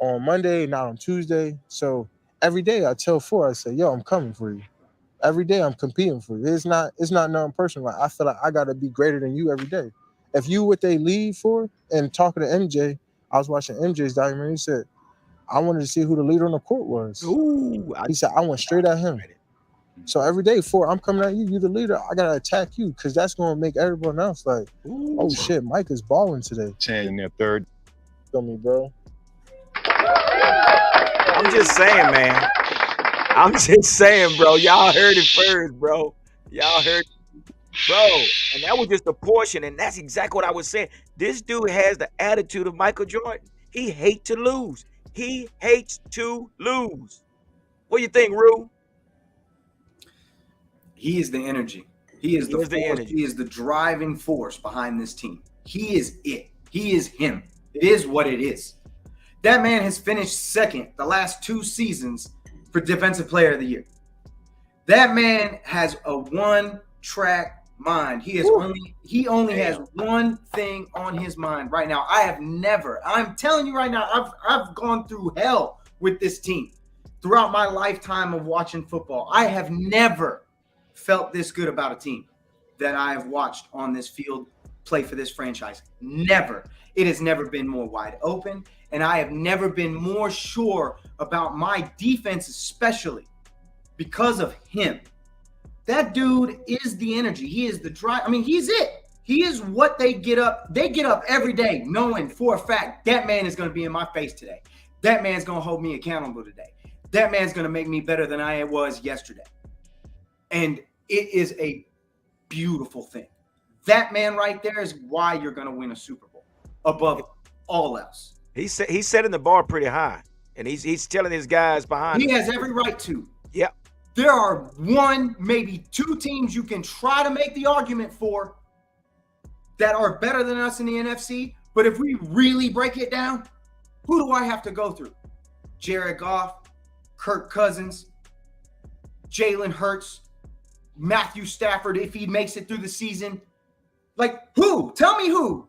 on Monday, not on Tuesday. So every day I tell I say, yo, I'm coming for you. Every day I'm competing for you. It's not nothing personal. Like, I feel like I got to be greater than you every day. If you what they lead for, and talking to MJ, I was watching MJ's documentary. He said, I wanted to see who the leader on the court was. He said, I went straight at him. So every day, I'm coming at you. You the leader. I got to attack you, because that's going to make everyone else like, oh, shit, Mike is balling today. In their third. Feel me, bro? I'm just saying, man. I'm just saying, bro. Y'all heard it first, bro. Y'all heard it. Bro, and that was just a portion, and that's exactly what I was saying. This dude has the attitude of Michael Jordan. He hates to lose. He hates to lose. What do you think, Rue? He is the energy. He is the force. He is the driving force behind this team. He is it. He is him. It is what it is. That man has finished second the last 2 seasons for Defensive Player of the Year. That man has a one-track mind. He only has one thing on his mind right now. I'm telling you right now, I've gone through hell with this team throughout my lifetime of watching football. I have never felt this good about a team that I have watched on this field play for this franchise. Never. It has never been more wide open, and I have never been more sure about my defense, especially because of him. That dude is the energy. He is the drive. I mean, he's it. He is what they get up. They get up every day knowing for a fact that man is going to be in my face today. That man's going to hold me accountable today. That man's going to make me better than I was yesterday. And it is a beautiful thing. That man right there is why you're going to win a Super Bowl above all else. He's setting the bar pretty high, and he's telling his guys behind He him. has every right to. Yeah. There are one, maybe two teams you can try to make the argument for that are better than us in the NFC. But if we really break it down, who do I have to go through? Jared Goff, Kirk Cousins, Jalen Hurts, Matthew Stafford if he makes it through the season. Like who? Tell me who.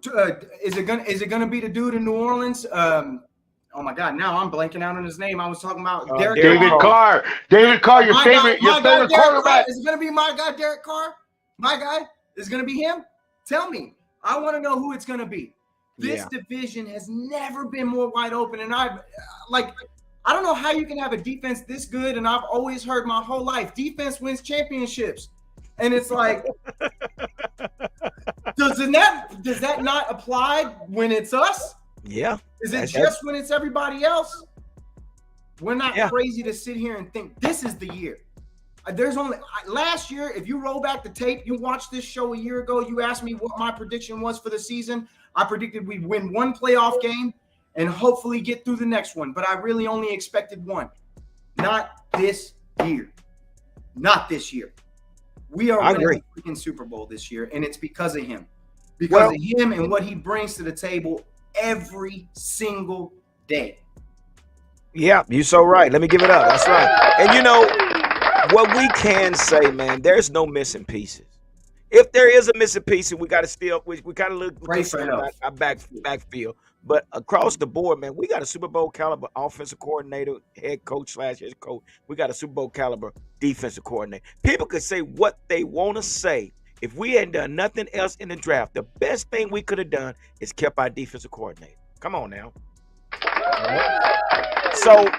Is it gonna be the dude in New Orleans? Oh my God! Now I'm blanking out on his name. I was talking about David Carr. David Carr, your favorite quarterback. Is it gonna be my guy, Derek Carr? My guy is gonna be him. Tell me. I want to know who it's gonna be. This division has never been more wide open, and I don't know how you can have a defense this good. And I've always heard my whole life, defense wins championships, and it's like, does that not apply when it's us? Yeah. Is it just when it's everybody else? We're not crazy to sit here and think this is the year. There's only last year, if you roll back the tape, you watched this show a year ago, you asked me what my prediction was for the season. I predicted we'd win one playoff game and hopefully get through the next one. But I really only expected one. Not this year. Not this year. We are winning the freaking Super Bowl this year, and it's because of him. Because of him and what he brings to the table every single day. Yeah, you're so right. Let me give it up. That's right. And you know what we can say, man, there's no missing pieces. If there is a missing piece, we got to still we got to look concerned about our backfield. But across the board, man, we got a Super Bowl caliber offensive coordinator, head coach / head coach. We got a Super Bowl caliber defensive coordinator. People could say what they want to say. If we hadn't done nothing else in the draft, the best thing we could have done is kept our defensive coordinator. Come on now. So,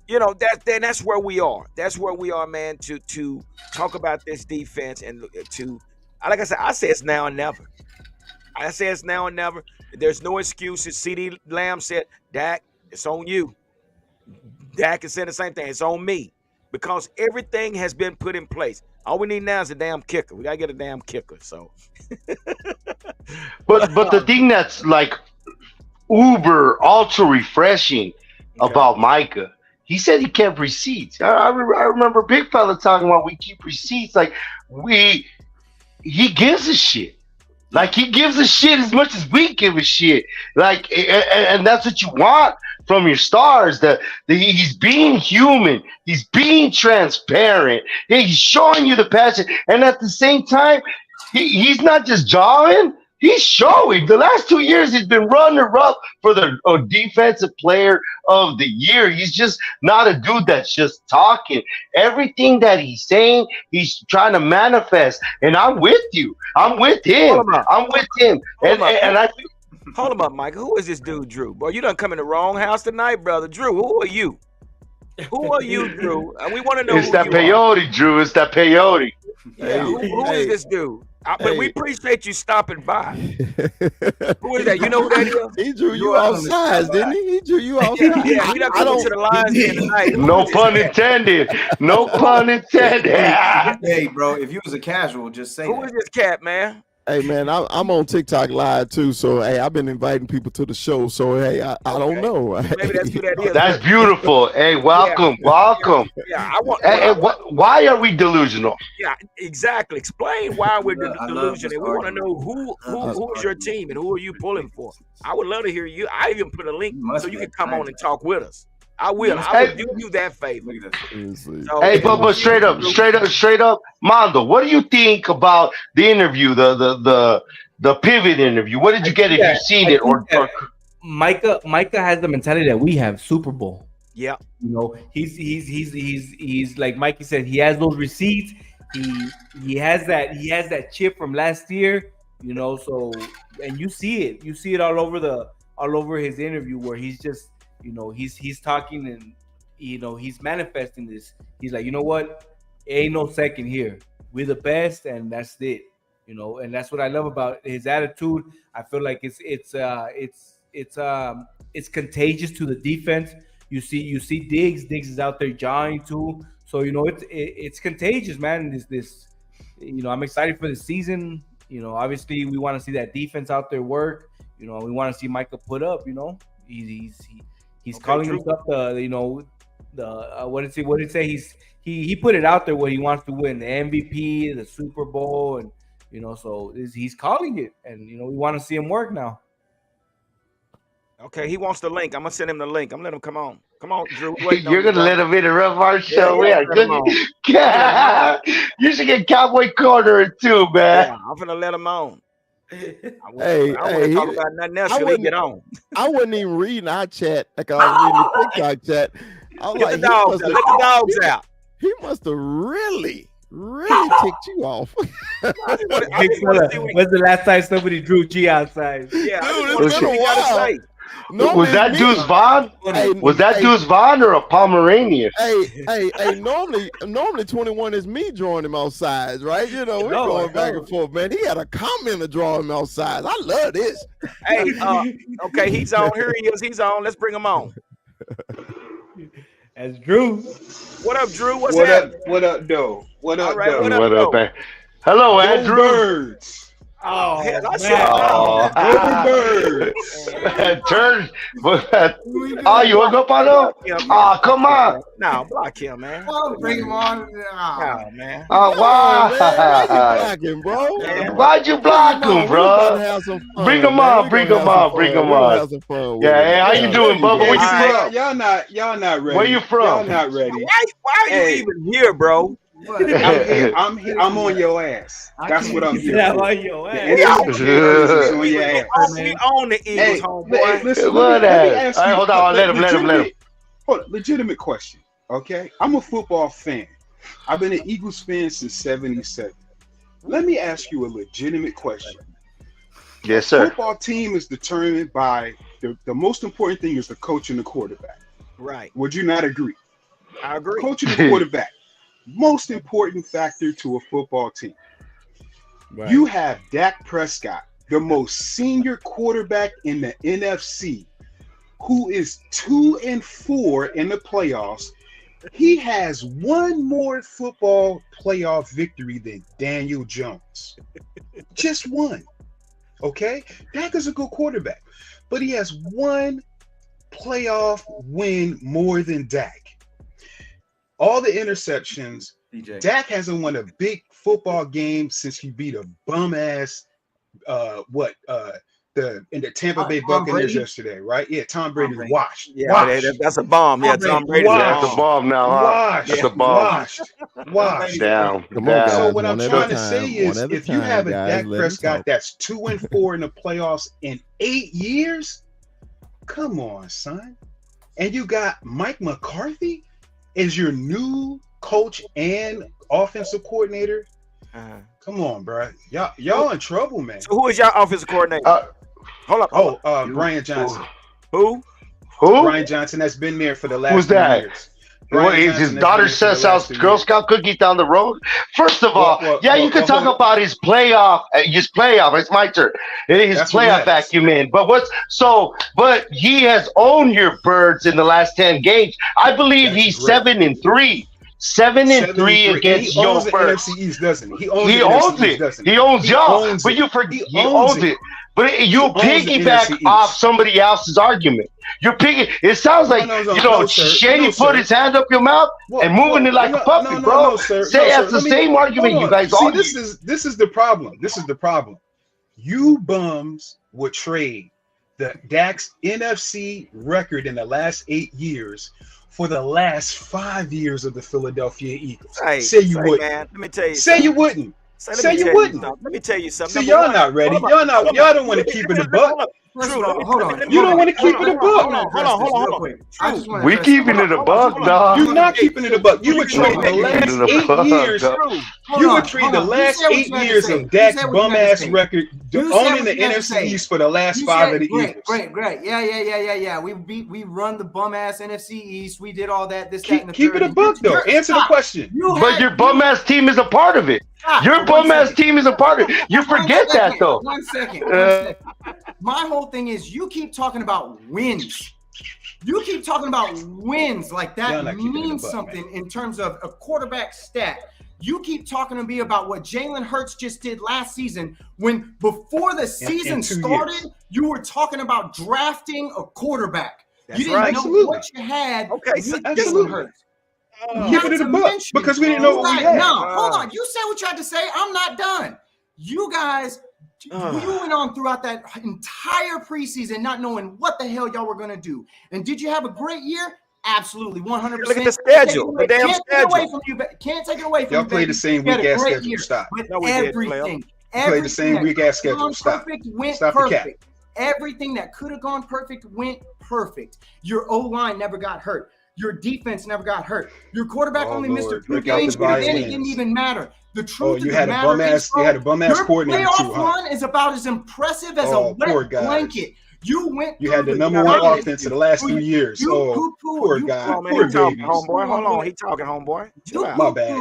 you know, that's where we are. That's where we are, man, to talk about this defense and to, like I said, I say it's now and never. I say it's now and never. There's no excuses. CeeDee Lamb said, Dak, it's on you. Dak is saying the same thing. It's on me. Because everything has been put in place. All we need now is a damn kicker. We got to get a damn kicker. So, But the thing that's like uber ultra refreshing about Micah, he said he kept receipts. I remember Big Fella talking about we keep receipts. Like he gives a shit. Like he gives a shit as much as we give a shit. Like and that's what you want from your stars. That he's being human. He's being transparent. He's showing you the passion, and at the same time, he's not just jawing. He's showing. The last 2 years, he's been runner-up for the defensive player of the year. He's just not a dude that's just talking. Everything that he's saying, he's trying to manifest. And I'm with you. I'm with him. I'm with him. And I think. Hold him up, Mike. Who is this dude, Drew? Boy, you done come in the wrong house tonight, brother. Drew, who are you? Who are you, Drew? And we want to know it's that peyote, Drew. It's that peyote. Yeah, who is this dude? But we appreciate you stopping by. Who is that? You know who that is? He drew you outside, didn't he? He drew you outside. Yeah, we done come to the lines here tonight. No pun intended. No pun intended. Hey, bro, if you was a casual, just say who is this cat, man? Hey man, I'm on TikTok live too, so hey, I've been inviting people to the show. So hey, I don't know. Maybe that's who that is. That's beautiful. Hey, welcome, welcome. Yeah, I want. Hey, why are we delusional? Yeah, exactly. Explain why we're delusional. We want to know who is your team and who are you pulling for. I would love to hear you. I even put a link so you can come on and talk with us. I will. I will do you that favor. So, hey, but straight up, Mondo, what do you think about the interview, the pivot interview? What did you get if you've seen it? Or Micah has the mentality that we have, Super Bowl. Yeah, you know, he's like Mikey said, he has those receipts. He has that chip from last year. You know, so and you see it all over his interview where he's just. You know, he's talking and, you know, he's manifesting this. He's like, you know what? Ain't no second here. We're the best, and that's it. You know, and that's what I love about his attitude. I feel like it's contagious to the defense You see Diggs is out there jawing too. So it's contagious, man. This I'm excited for the season. Obviously we want to see that defense out there work. We want to see Micah put up. He's calling himself what did he say? He put it out there what he wants to win, the MVP, the Super Bowl, and so he's calling it, and we want to see him work now. Okay, he wants the link. I'm gonna send him the link. I'm gonna let him come on. Come on, Drew. You're gonna let him interrupt our show. Yeah, You should get Cowboy Corner too, man. Yeah, I'm gonna let him on. I Hey, want to talk about nothing else till he get on. I wasn't even reading our chat. Like I was reading the TikTok chat. I was Get like, the dogs out. Let the dogs out. He must have really ticked you off. When's the last time somebody drew G outside? Yeah, Dude, it's been a while. Was that Deuce Vaughn? Was that Deuce Vaughn or a Pomeranian? Hey, normally 21 is me drawing him outside, right? We're going back and forth, man. He had a comment to draw him outside. I love this. Hey, okay, he's on. Here he is. He's on. Let's bring him on. That's Drew. What up, Drew? What's happening? What up, though? What up, right, though? What up, man? Hello, Andrew. Birds. Oh, hell, I said Turn. Oh, you hung up on him? Oh, come on. No, block him, man. Oh, bring him on. Oh, man. Oh, wow. Why you blocking, bro? Why'd you block him, bro? Bring him on. Bring him on. Bring him on. Yeah, hey, how you doing, Bubba? Where you from? Y'all not ready. Where you from? Y'all not ready. Why are you even here, bro? I'm on your ass. That's what I'm here for. On your ass. The NFC is on your ass. We own the Eagles, homeboy. Listen, let me ask you. Hold on, let him. Hold on, legitimate question, okay? I'm a football fan. I've been an Eagles fan since '77. Let me ask you a legitimate question. Yes, sir. Football team is determined by the most important thing is the coach and the quarterback. Right. Would you not agree? I agree. Coach and the quarterback. Most important factor to a football team. Right. You have Dak Prescott, the most senior quarterback in the NFC, who is 2-4 in the playoffs. He has one more football playoff victory than Daniel Jones. Just one. Okay? Dak is a good quarterback, but he has one playoff win more than Dak. All the interceptions. DJ. Dak hasn't won a big football game since he beat a bum ass the Tampa Bay Buccaneers yesterday, right? Yeah, Tom Brady's washed. Yeah, washed. That's a bomb. Yeah, Tom Brady's That's a bomb now, huh? Washed. That's a bomb. Washed. Down. So what I'm trying to say is, if you have a Dak Prescott that's 2-4 in the playoffs in 8 years, come on, son. And you got Mike McCarthy is your new coach and offensive coordinator. Come on, bro. Y'all in trouble, man. So who is your offensive coordinator? Hold up. Brian Johnson. Who? Brian Johnson that's been there for the last 2 years. What is his daughter says out Girl Scout cookies down the road? First of all, you can talk about his playoff. It's my turn. His playoff acumen. But he has owned your Birds in the last 10 games. I believe he's 7-3. 7-3 against your Birds. NFC East, doesn't he? He owns it. He owns y'all. But you forget he owns it. But you piggyback off somebody else's argument. You're picking. It sounds like Shady put his hand up your mouth and moving it like a puppet, bro. That's the same argument you guys argue. This is the problem. This is the problem. You bums would trade the Dak's NFC record in the last 8 years for the last 5 years of the Philadelphia Eagles. Say you wouldn't. Man, let me tell you. Say you wouldn't. Say you wouldn't. Let me tell you something. See, y'all not ready. Y'all don't want to keep it a buck. Hold on. You don't want to keep it a buck. Hold on. We keeping it a buck, dog. You're not keeping it a buck. You would trade the last 8 years. You would trade the last 8 years of Dak's bum ass record owning the NFC East for the last 5 of the Eagles. Great. Yeah. We run the bum ass NFC East. We did all that. Keep it a buck though. Answer the question. But your bum ass team is a part of it. Your bum ass team is a part of it. You forget that though. 1 second. My whole thing is you keep talking about wins. You keep talking about wins like that means something in terms of a quarterback stat. You keep talking to me about what Jalen Hurts just did last season when before the season started, you were talking about drafting a quarterback. You didn't know what you had with Jalen Hurts. Keep it a buck because we didn't know what we had. No, hold on. You said what you had to say. I'm not done. You guys, you went on throughout that entire preseason not knowing what the hell y'all were going to do. And did you have a great year? Absolutely, 100%. Look at the schedule, the damn schedule. Can't take it away from you. Y'all played the same weak-ass schedule. Stop. Everything. Played the same weak-ass schedule. Stop. Stop the cap. Everything that could have gone perfect went perfect. Your O-line never got hurt. Your defense never got hurt. Your quarterback only missed a few games, and then it didn't even matter. The truth you had a bum ass coordinator too, playoff run is about as impressive as a wet blanket. You had the number one offense in the last 3 years. Poor guy. Poor babies. Homeboy, hold on. He talking, homeboy. My bad.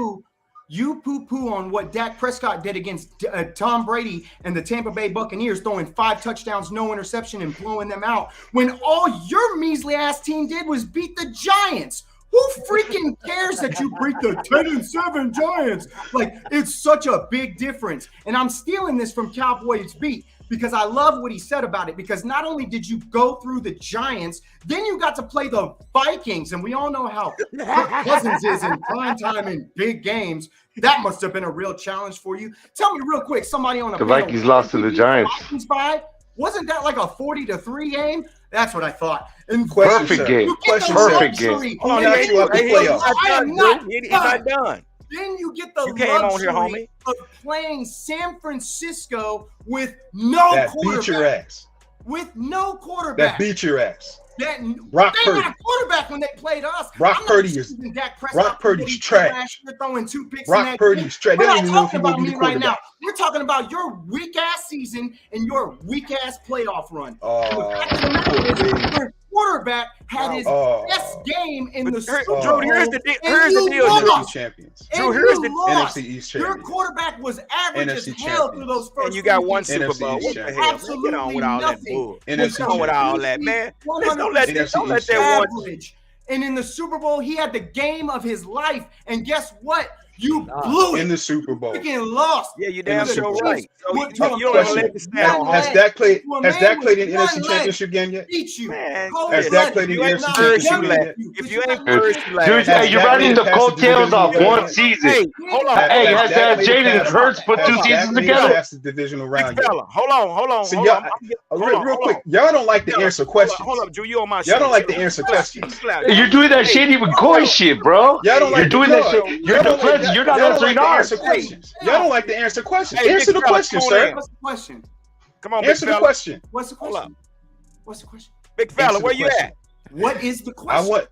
You poo-poo on what Dak Prescott did against Tom Brady and the Tampa Bay Buccaneers, throwing 5 touchdowns, no interception, and blowing them out, when all your measly-ass team did was beat the Giants. Who freaking cares that you beat the 10-7 Giants? Like, it's such a big difference. And I'm stealing this from Cowboys Beat because I love what he said about it, because not only did you go through the Giants, then you got to play the Vikings, and we all know how Kirk Cousins is in prime time in big games. That must have been a real challenge for you. Tell me real quick, somebody on the Vikings lost to the Giants. Wasn't that like a 40-3 game? That's what I thought. And perfect game. Perfect game. I am not done. Then you get the luxury of playing San Francisco with no quarterback. Beat your ass. With no quarterback. That beat your ass. Brock Purdy. Got a quarterback when they played us. Brock Purdy is trash. Throwing 2 picks. Brock Purdy's trash. They don't even know if he will be the quarterback. Now. We're talking about your weak ass season and your weak ass playoff run. Your quarterback had his best game in the Super Bowl. Drew, here's the deal. NFC champions. Drew, here's the NFC East champions. Your quarterback was average as hell through those first. And you got 1 Super Bowl. What the hell? Absolutely get on with all that bull. Get on with all that, man. Don't let that one. And in the Super Bowl, he had the game of his life. And guess what? You blew it in the Super Bowl. Freaking lost. Yeah, you damn sure right. So you don't let this stand. Has Dak played in NFC Championship game yet? Beat you. Has Dak played in the NFC Championship game yet? If you ain't first, you dude, you're riding the coattails off one season. Hey, hold on. Hey, has Jalen Hurts put 2 seasons together? That's the divisional round. Hold on. So real quick, y'all don't like to answer questions. Hold up, Drew, you on my y'all don't like to answer questions. You're doing that shady McCoy shit, bro. Y'all don't like you're doing that shit. You're defensive. You're not answering ours. Y'all don't like to answer questions. Answer the question, sir. What's the question? Come on, answer the question. What's the question? What's the question? Big fella, where you at? What is the question?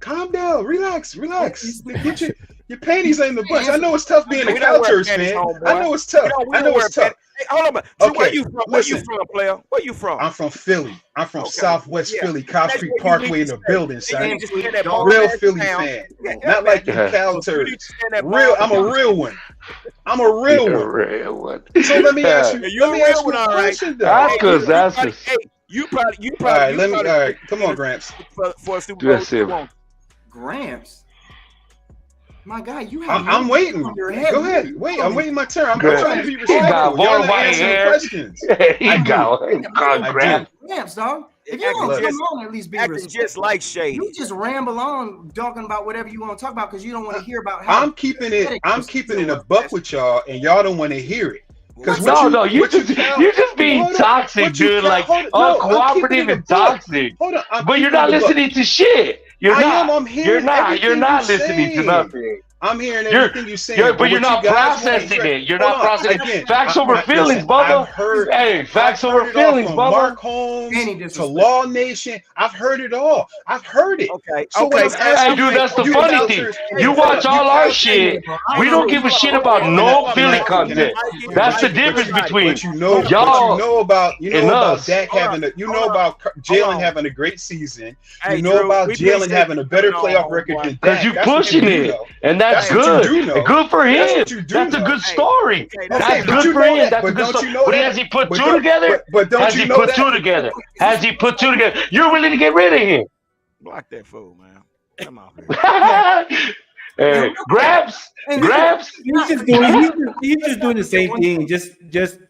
Calm down, relax. Get your panties in the bunch. I know it's tough being a Cowboys fan. I know it's tough. Hey, hold on. Okay. Where you from? Where you from, player? Where you from? I'm from Philly. I'm from Southwest Philly, Cobb Street Parkway in the building, son. Real Philly fan. Not like you cow turds. I'm a real one. So let me ask you a question, though. That's because that's just... You probably. All right, come on, Gramps. For a Super Bowl. Gramps. My guy, you have. I'm waiting. Go ahead. Wait, I'm waiting my turn. I'm trying to be respectful. Y'all not answering questions. He got Gramps. Gramps, dog. If you don't come on, at least be respectful. Just like shady. You just ramble on talking about whatever you want to talk about because you don't want to hear about how. I'm keeping it a buck with y'all, and y'all don't want to hear it. You're just being toxic, dude. Like uncooperative and toxic. But you're not listening to shit. You're not listening to nothing. I'm hearing everything you're saying. But you're not processing it. You're not processing facts over feelings, brother. Hey, facts over feelings, brother. Mark Holmes to Law Nation. I've heard it all. I've heard it. Okay. Hey, dude, that's the funny thing. You watch all our shit. We don't give a shit about no Philly content. That's the difference between y'all. You know about Dak having about Jalen having a great season. You know about Jalen having a better playoff record than Dak. Because you pushing it, and that's good. Good for him. That's a good story. That's good for him. That's a good story. But has he put 2 together? Has he put 2 together? You're willing to get rid of him. Block that fool, man. Come on. Hey, grabs. He's just doing the same thing. Just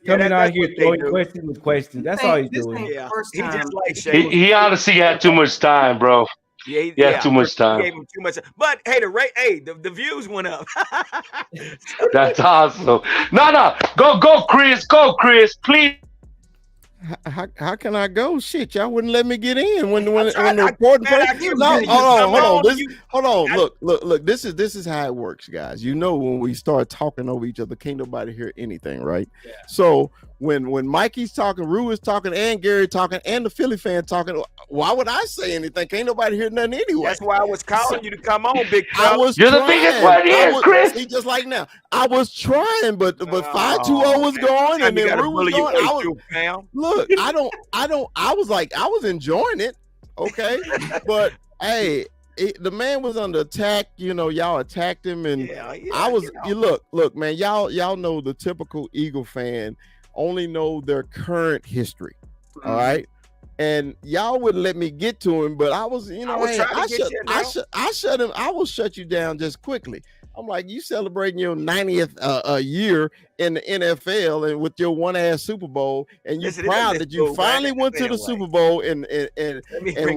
coming out here throwing questions with questions. That's all he's doing. Yeah, he just like Shay. He honestly had too much time, bro. Yeah, he had too much time. He gave him too much. But hey, the views went up. That's awesome. No, go, Chris, please. How can I go? Shit, y'all wouldn't let me get in when the important person. No, hold on. Look. This is how it works, guys. You know, when we start talking over each other, can't nobody hear anything, right? Yeah. So when Mikey's talking, Rue is talking, and Gary talking, and the Philly fan talking, why would I say anything? Can't nobody hear nothing anyway. That's why I was calling you to come on, big fella. You're the biggest one here, Chris. See, just like now, I was trying, but 5-2-0 was going, and then Rue was going. Look, I was enjoying it, okay, but hey, the man was under attack. You know, y'all attacked him, and I was. Look, man, y'all know the typical Eagle fan only know their current history, all right. And y'all wouldn't let me get to him, but I was, you know, I shut him. I will shut you down just quickly. I'm like, you celebrating your 90th year in the NFL and with your one-ass Super Bowl, and you're proud that you finally went to the Super Bowl and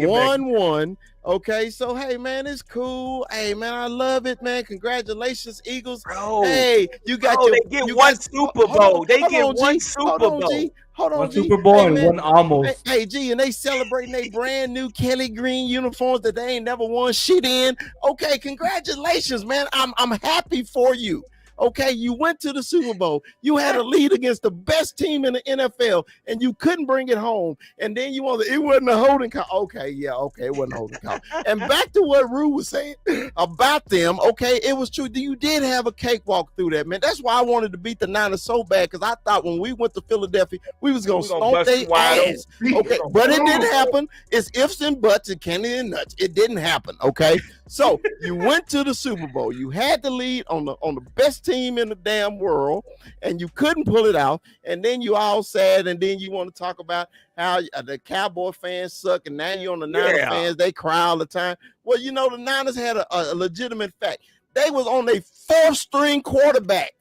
won one. Okay, so hey man, it's cool. Hey man, I love it, man. Congratulations, Eagles. Bro, hey, you got they get one Super Bowl. They get one Super Bowl. Hold on, one Super Bowl and one almost. Hey, G, and they celebrating their brand new Kelly Green uniforms that they ain't never won shit in. Okay, congratulations, man. I'm happy for you. Okay, you went to the Super Bowl. You had a lead against the best team in the NFL, and you couldn't bring it home. And then it wasn't a holding call. Okay, it wasn't a holding call. And back to what Rue was saying about them. Okay, it was true. You did have a cakewalk through that, man. That's why I wanted to beat the Niners so bad, because I thought when we went to Philadelphia, we was gonna stomp their ass. Okay, but it didn't happen. It's ifs and buts and candy and nuts. It didn't happen. Okay, so you went to the Super Bowl. You had the lead on the best team in the damn world, and you couldn't pull it out, and then you all sad, and then you want to talk about how the Cowboy fans suck, and now you're on the Niners fans, they cry all the time. Well, you know, the Niners had a legitimate fact. They was on a 4th-string quarterback,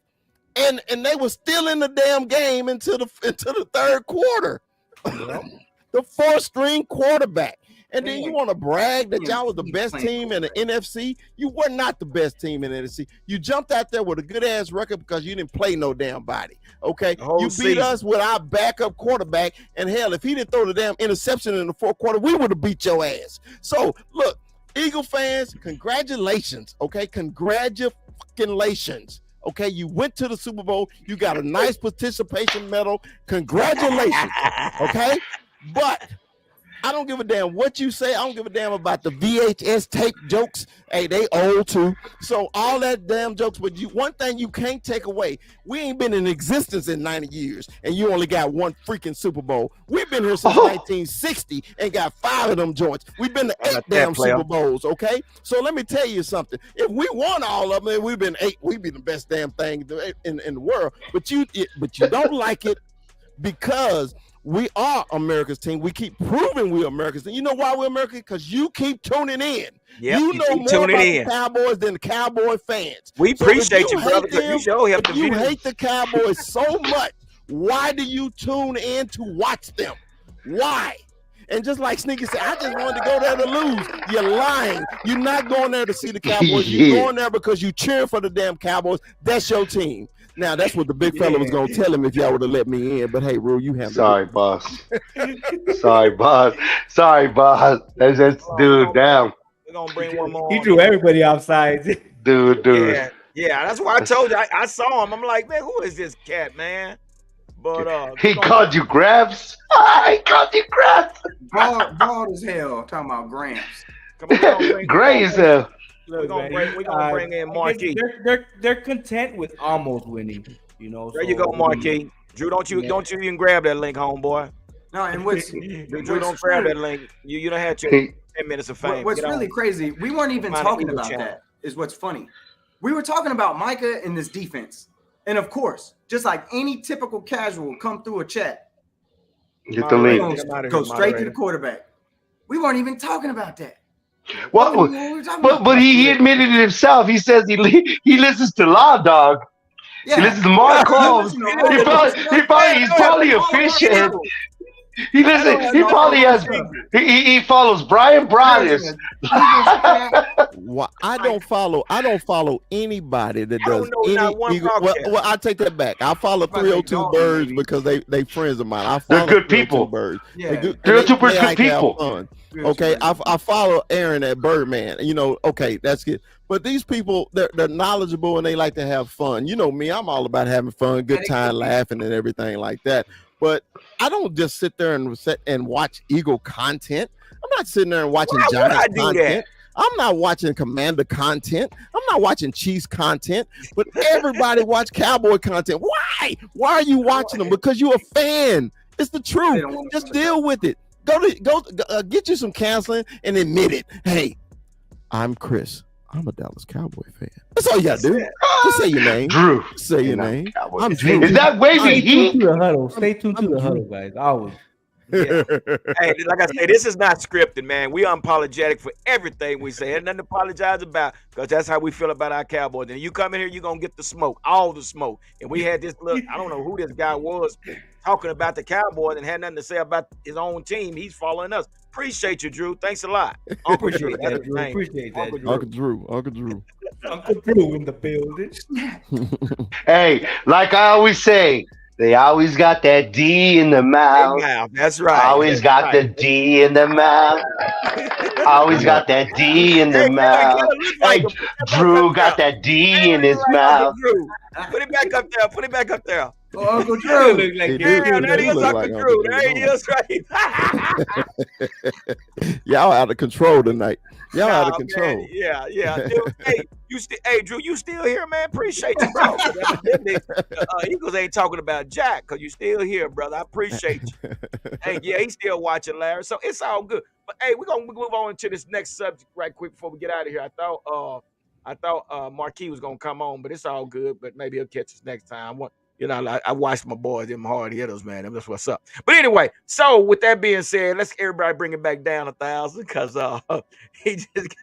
and they were still in the damn game into the third quarter. The 4th-string quarterback. And then you want to brag that y'all was the best team in the NFC? You were not the best team in the NFC. You jumped out there with a good-ass record because you didn't play no damn body, okay? You beat us with our backup quarterback, and hell, if he didn't throw the damn interception in the 4th quarter, we would have beat your ass. So, look, Eagle fans, congratulations, okay? Congratulations. Okay, you went to the Super Bowl. You got a nice participation medal. Congratulations, okay? But I don't give a damn what you say. I don't give a damn about the VHS tape jokes. Hey, they old too. So all that damn jokes, but one thing you can't take away, we ain't been in existence in 90 years, and you only got one freaking Super Bowl. We've been here since 1960 and got 5 of them joints. We've been to 8 damn Super Bowls, okay? So let me tell you something. If we won all of them, we've been 8. We'd be the best damn thing in the world. But you don't like it because we are America's team. We keep proving we're America's team. You know why we're American? Because you keep tuning in. Yep, you know more about the Cowboys than the Cowboy fans. We appreciate you, brother. If you hate the Cowboys so much, why do you tune in to watch them? Why? And just like Sneaky said, I just wanted to go there to lose. You're lying. You're not going there to see the Cowboys. You're going there because you cheer for the damn Cowboys. That's your team. Now, that's what the big fella was going to tell him if y'all would have let me in. But, hey, Rue, you have Sorry, boss. Sorry, boss. That's dude, damn. We're going to bring one more. He threw everybody outside. Dude. Yeah, that's why I told you. I saw him. I'm like, man, who is this cat, man? But he called you Grabs. He called you Grabs. Bald as hell. Talking about Gramps. Gray as hell. We're gonna bring in Marquis. They're content with almost winning, you know. There you go, Marquis. Drew, don't you even grab that link, homeboy. No, and what's Drew, don't grab that link. You don't have your 10 minutes of fame. What's really crazy, we weren't even talking about that. Is what's funny. We were talking about Micah and this defense, and of course, just like any typical casual come through a chat, get the link. Go straight to the quarterback. We weren't even talking about that. What? But he admitted it himself. He says he listens to Law Dog. Yeah. He listens to Mark Holmes. He's probably a fishhead. He follows Brian Broaddus. Well, I don't follow anybody that does any. Well, I take that back. I follow 302 Birds because they friends of mine. I follow They're good people. Birds. Yeah. 302 Birds good people. Okay, I follow Aaron at Birdman. Okay, that's good. But these people, they're knowledgeable and they like to have fun. You know me, I'm all about having fun, good time, laughing, and everything like that. But I don't just sit there and watch Eagle content. I'm not sitting there and watching Giants content. I'm not watching Commander content. I'm not watching Chiefs content. But everybody watch Cowboy content. Why? Why are you watching them? Because you're a fan. It's the truth. Just deal with it. Go get you some counseling and admit it. Hey, I'm Chris. I'm a Dallas Cowboy fan. That's all you gotta do. Just say your name. Drew. Say your name. I'm Drew. Is that wavy heat? Stay tuned to the huddle, guys. Always. Yeah. Hey, like I say, this is not scripted, man. We unapologetic for everything we say. Ain't nothing to apologize about, because that's how we feel about our Cowboys. And you come in here, you're gonna get the smoke, all the smoke. And we had this look, I don't know who this guy was talking about the Cowboys and had nothing to say about his own team. He's following us. Appreciate you, Drew. Thanks a lot. Appreciate that, Drew. Appreciate that, Uncle Drew. Uncle Drew in the building. Hey, like I always say, they always got that D in the mouth. That's right. Always got the D in the mouth. Always got that D in the mouth. Hey, Drew got that D in his mouth. Put it back up there. Put it back up there. Oh, Uncle Drew. That is Uncle Drew. There he is, right? Y'all out of control tonight. Y'all out of control. Man. Yeah. Dude, hey, Drew, you still here, man? Appreciate you, bro. Eagles ain't talking about Jack because you still here, brother. I appreciate you. Hey, yeah, he's still watching, Larry. So it's all good. But hey, we're gonna move on to this next subject right quick before we get out of here. I thought Marquis was gonna come on, but it's all good. But maybe he'll catch us next time. I watched my boys, them hard hitters, man. That's what's up. But anyway, so with that being said, let's everybody bring it back down 1,000 because he just.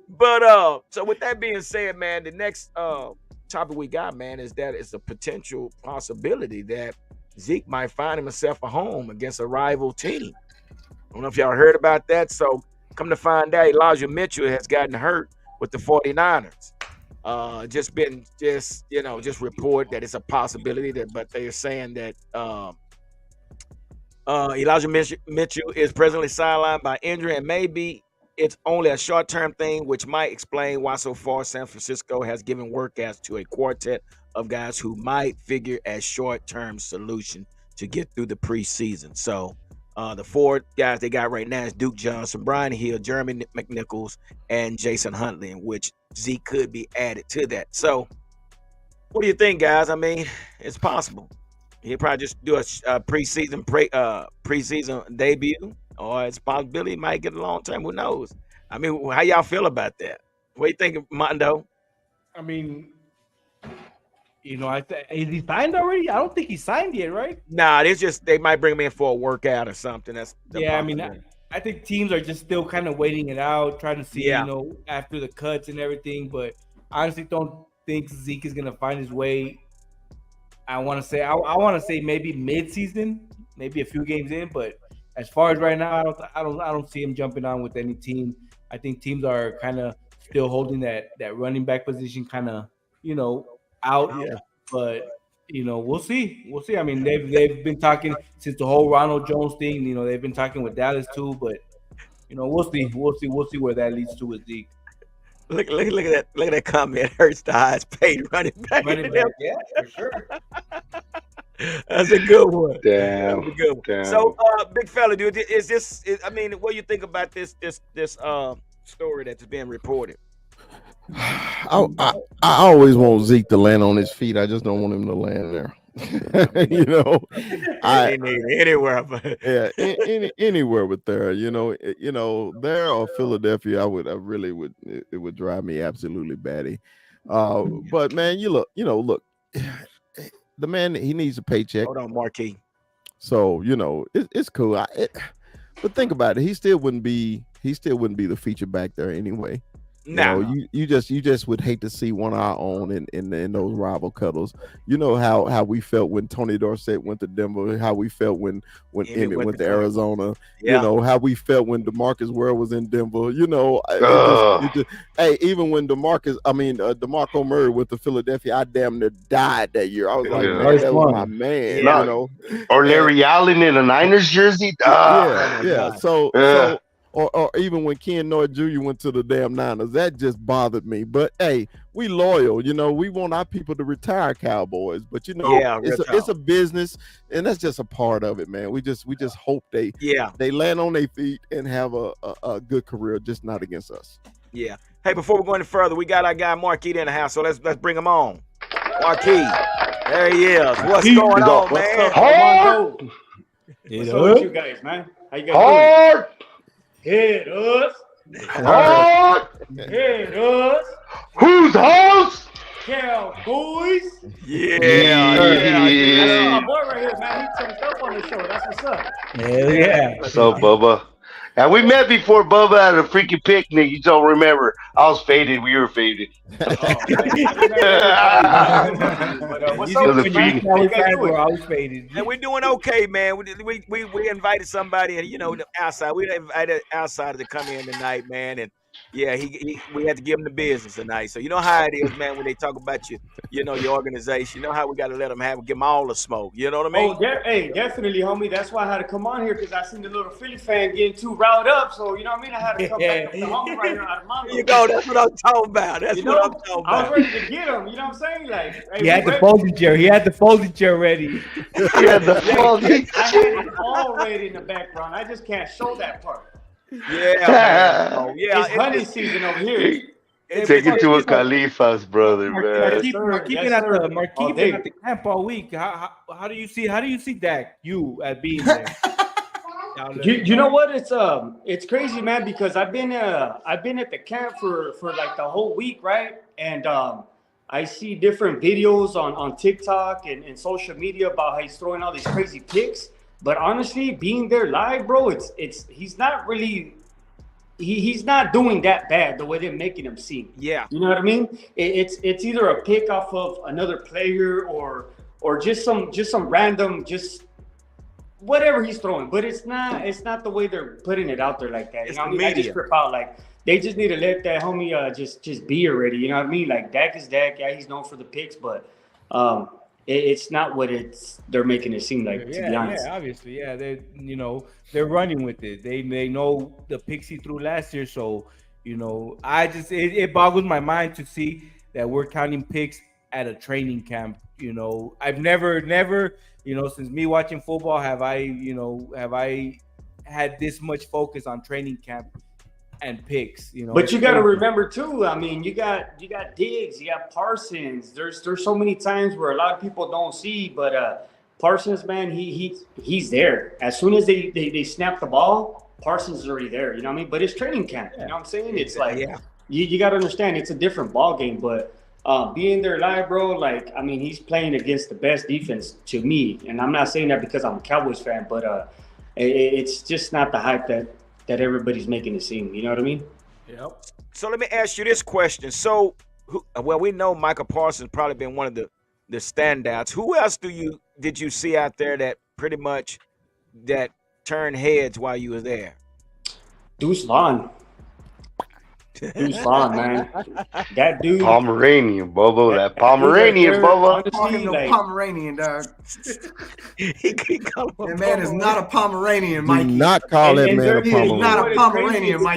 But so with that being said, man, the next topic we got, man, is that it's a potential possibility that Zeke might find himself a home against a rival team. I don't know if y'all heard about that. So come to find out, Elijah Mitchell has gotten hurt with the 49ers. Just report that it's a possibility but they're saying that Elijah Mitchell is presently sidelined by injury, and maybe it's only a short-term thing, which might explain why so far San Francisco has given workouts to a quartet of guys who might figure as short-term solution to get through the preseason. So the four guys they got right now is Duke Johnson, Brian Hill, Jeremy McNichols, and Jason Huntley, in which Zeke could be added to that. So what do you think, guys? I mean, it's possible. He'll probably just do a preseason debut, or it's a possibility he might get a long term. Who knows? I mean, how y'all feel about that? What do you think, Mondo? I mean, is he signed already? I don't think he signed yet, right? Nah, it's just they might bring him in for a workout or something. That's I mean, I think teams are just still kind of waiting it out, trying to see, after the cuts and everything. But I honestly don't think Zeke is gonna find his way. I want to say maybe mid-season, maybe a few games in. But as far as right now, I don't see him jumping on with any team. I think teams are kind of still holding that running back position, kind of out. Yeah. But we'll see. I mean, they've been talking since the whole Ronald Jones thing. They've been talking with Dallas too. But we'll see. We'll see where that leads to with Zeke. Look at that comment. Hurts the highest paid running back. Yeah, for sure. That's a good one. Damn. That's a good one. Damn. So, big fella, dude, what do you think about this story that's being reported? I always want Zeke to land on his feet. I just don't want him to land there. Anywhere, but anywhere but there. There or Philadelphia, it would drive me absolutely batty. But man, look, the man, he needs a paycheck. Hold on, Marquis. So it's cool. But think about it. He still wouldn't be he still wouldn't be the feature back there anyway. No, you just would hate to see one of our own in those rival cuddles. You know how we felt when Tony Dorsett went to Denver, how we felt when Emmett went to Arizona. Yeah. You know how we felt when DeMarcus Ware was in Denver. You know, hey, even when DeMarco Murray went to Philadelphia, I damn near died that year. I was like, man, that was my man. Yeah. You know, or Larry Allen in a Niners jersey. Yeah. So. Or even when Ken North Jr. went to the damn Niners, that just bothered me. But hey, we loyal, you know. We want our people to retire Cowboys, but you know, it's a business, and that's just a part of it, man. We just hope they land on their feet and have a good career, just not against us. Yeah. Hey, before we go any further, we got our guy Marquis in the house, so let's bring him on. Marquis, there he is. What's going on, man? Hard. What's up with you guys, man? How you guys doing? Hit us. Hard. Hit us. Who's host? Cowboys. Yeah. That's my boy right here, man. He took stuff on the show. That's what's up. Hell yeah. What's up, Bubba? And we met before, Bubba, at a freaking picnic. You don't remember. I was faded. We were faded. What's up with you, man? How you guys doing? I was faded. And we're doing okay, man. We invited somebody, and you know, outside. We invited outsider to come in tonight, man, and yeah, we had to give him the business tonight. So you know how it is, man. When they talk about your organization, you know how we got to let them give them all the smoke. You know what I mean? Oh, hey, definitely, homie. That's why I had to come on here because I seen the little Philly fan getting too riled up. So you know what I mean? I had to come back up the homie right here out of my. There you go. That's what I'm talking about. That's what I'm talking about. I was ready to get him. You know what I'm saying? Like hey, he had the folding chair. He had the folding chair ready. I had it all ready in the background. I just can't show that part. Yeah. Oh, yeah. It's hunting season over here. Take it to a Khalifa's brother, man. Keeping at the camp all week. How do you see Dak? You at being there? You know what? It's crazy, man, because I've been at the camp for like the whole week, right? And I see different videos on TikTok and social media about how he's throwing all these crazy picks. But honestly, being there live, bro, he's not really he's not doing that bad the way they're making him seem. Yeah. You know what I mean? It's either a pick off of another player or just some random whatever he's throwing. But it's not the way they're putting it out there like that. You know what I mean? I just trip out. Like they just need to let that homie just be already. You know what I mean? Like Dak is Dak. Yeah, he's known for the picks, but it's not what they're making it seem like, to be honest. Yeah, obviously. Yeah, they're running with it. They know the picks he threw last year, so it boggles my mind to see that we're counting picks at a training camp. I've never, since me watching football have I had this much focus on training camp and picks, But you got to remember too. I mean, you got Diggs, you got Parsons. There's so many times where a lot of people don't see, but Parsons, man, he's there. As soon as they snap the ball, Parsons is already there. You know what I mean? But it's training camp. You know what I'm saying? It's like you got to understand it's a different ball game. But being there live, bro, like I mean, he's playing against the best defense to me, and I'm not saying that because I'm a Cowboys fan, but it's just not the hype that everybody's making it seem. You know what I mean? Yep. So let me ask you this question. So, we know Michael Parsons probably been one of the standouts. Who else did you see out there that pretty much that turned heads while you were there? Deuce Vaughn. Deuce Vaughn, man. That dude. Pomeranian, Bobo. That Pomeranian, Bobo. Honestly, like, Pomeranian, dog. That man is not a Pomeranian, Mike. Do not call that man a Pomeranian. He's not a Pomeranian, Mike.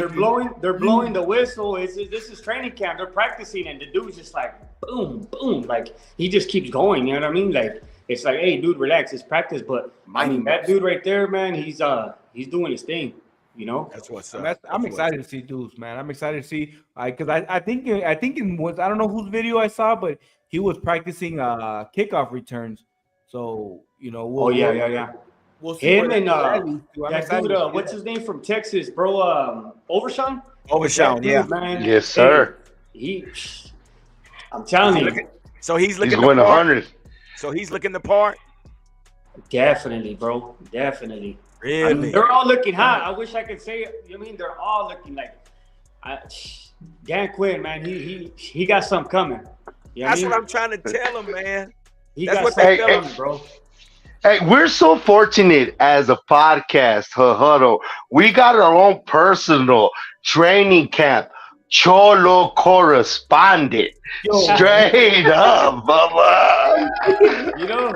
They're blowing the whistle. This is training camp. They're practicing, and the dude's just like boom, boom. Like he just keeps going. You know what I mean? Like it's like, hey, dude, relax. It's practice. But I mean, that dude right there, man, he's doing his thing. That's what's up. I'm excited to see Deuce, man. I'm excited to see because I think it was, I don't know whose video I saw, but he was practicing kickoff returns. So we'll see him and that dude. What's his name from Texas, bro? Overshawn. Overshawn, yeah, man. Yes, sir. I'm telling you. So he's looking. He's going 100. So he's looking the part. Definitely, bro. Definitely. Really? I mean, they're all looking hot. I wish I could say. I mean, they're all looking like. Dan Quinn, man, he got something coming. You know That's what I'm trying to tell him, man. That's what they coming, bro. Hey, we're so fortunate as a podcast, Huddle. We got our own personal training camp, Cholo correspondent. Straight up, Bubba. You know,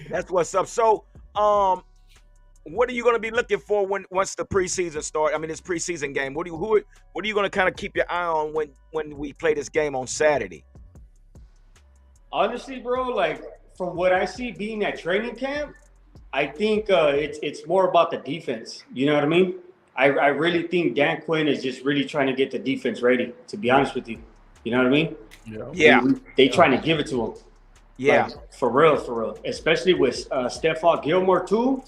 that's what's up. So, what are you going to be looking for once the preseason starts? I mean, this preseason game. What are you going to kind of keep your eye on when we play this game on Saturday? Honestly, bro, like from what I see being at training camp, I think it's more about the defense. You know what I mean? I really think Dan Quinn is just really trying to get the defense ready, to be honest with you. You know what I mean? Yeah. They trying to give it to him. Yeah. Like, for real. Especially with Stephon Gilmore, too.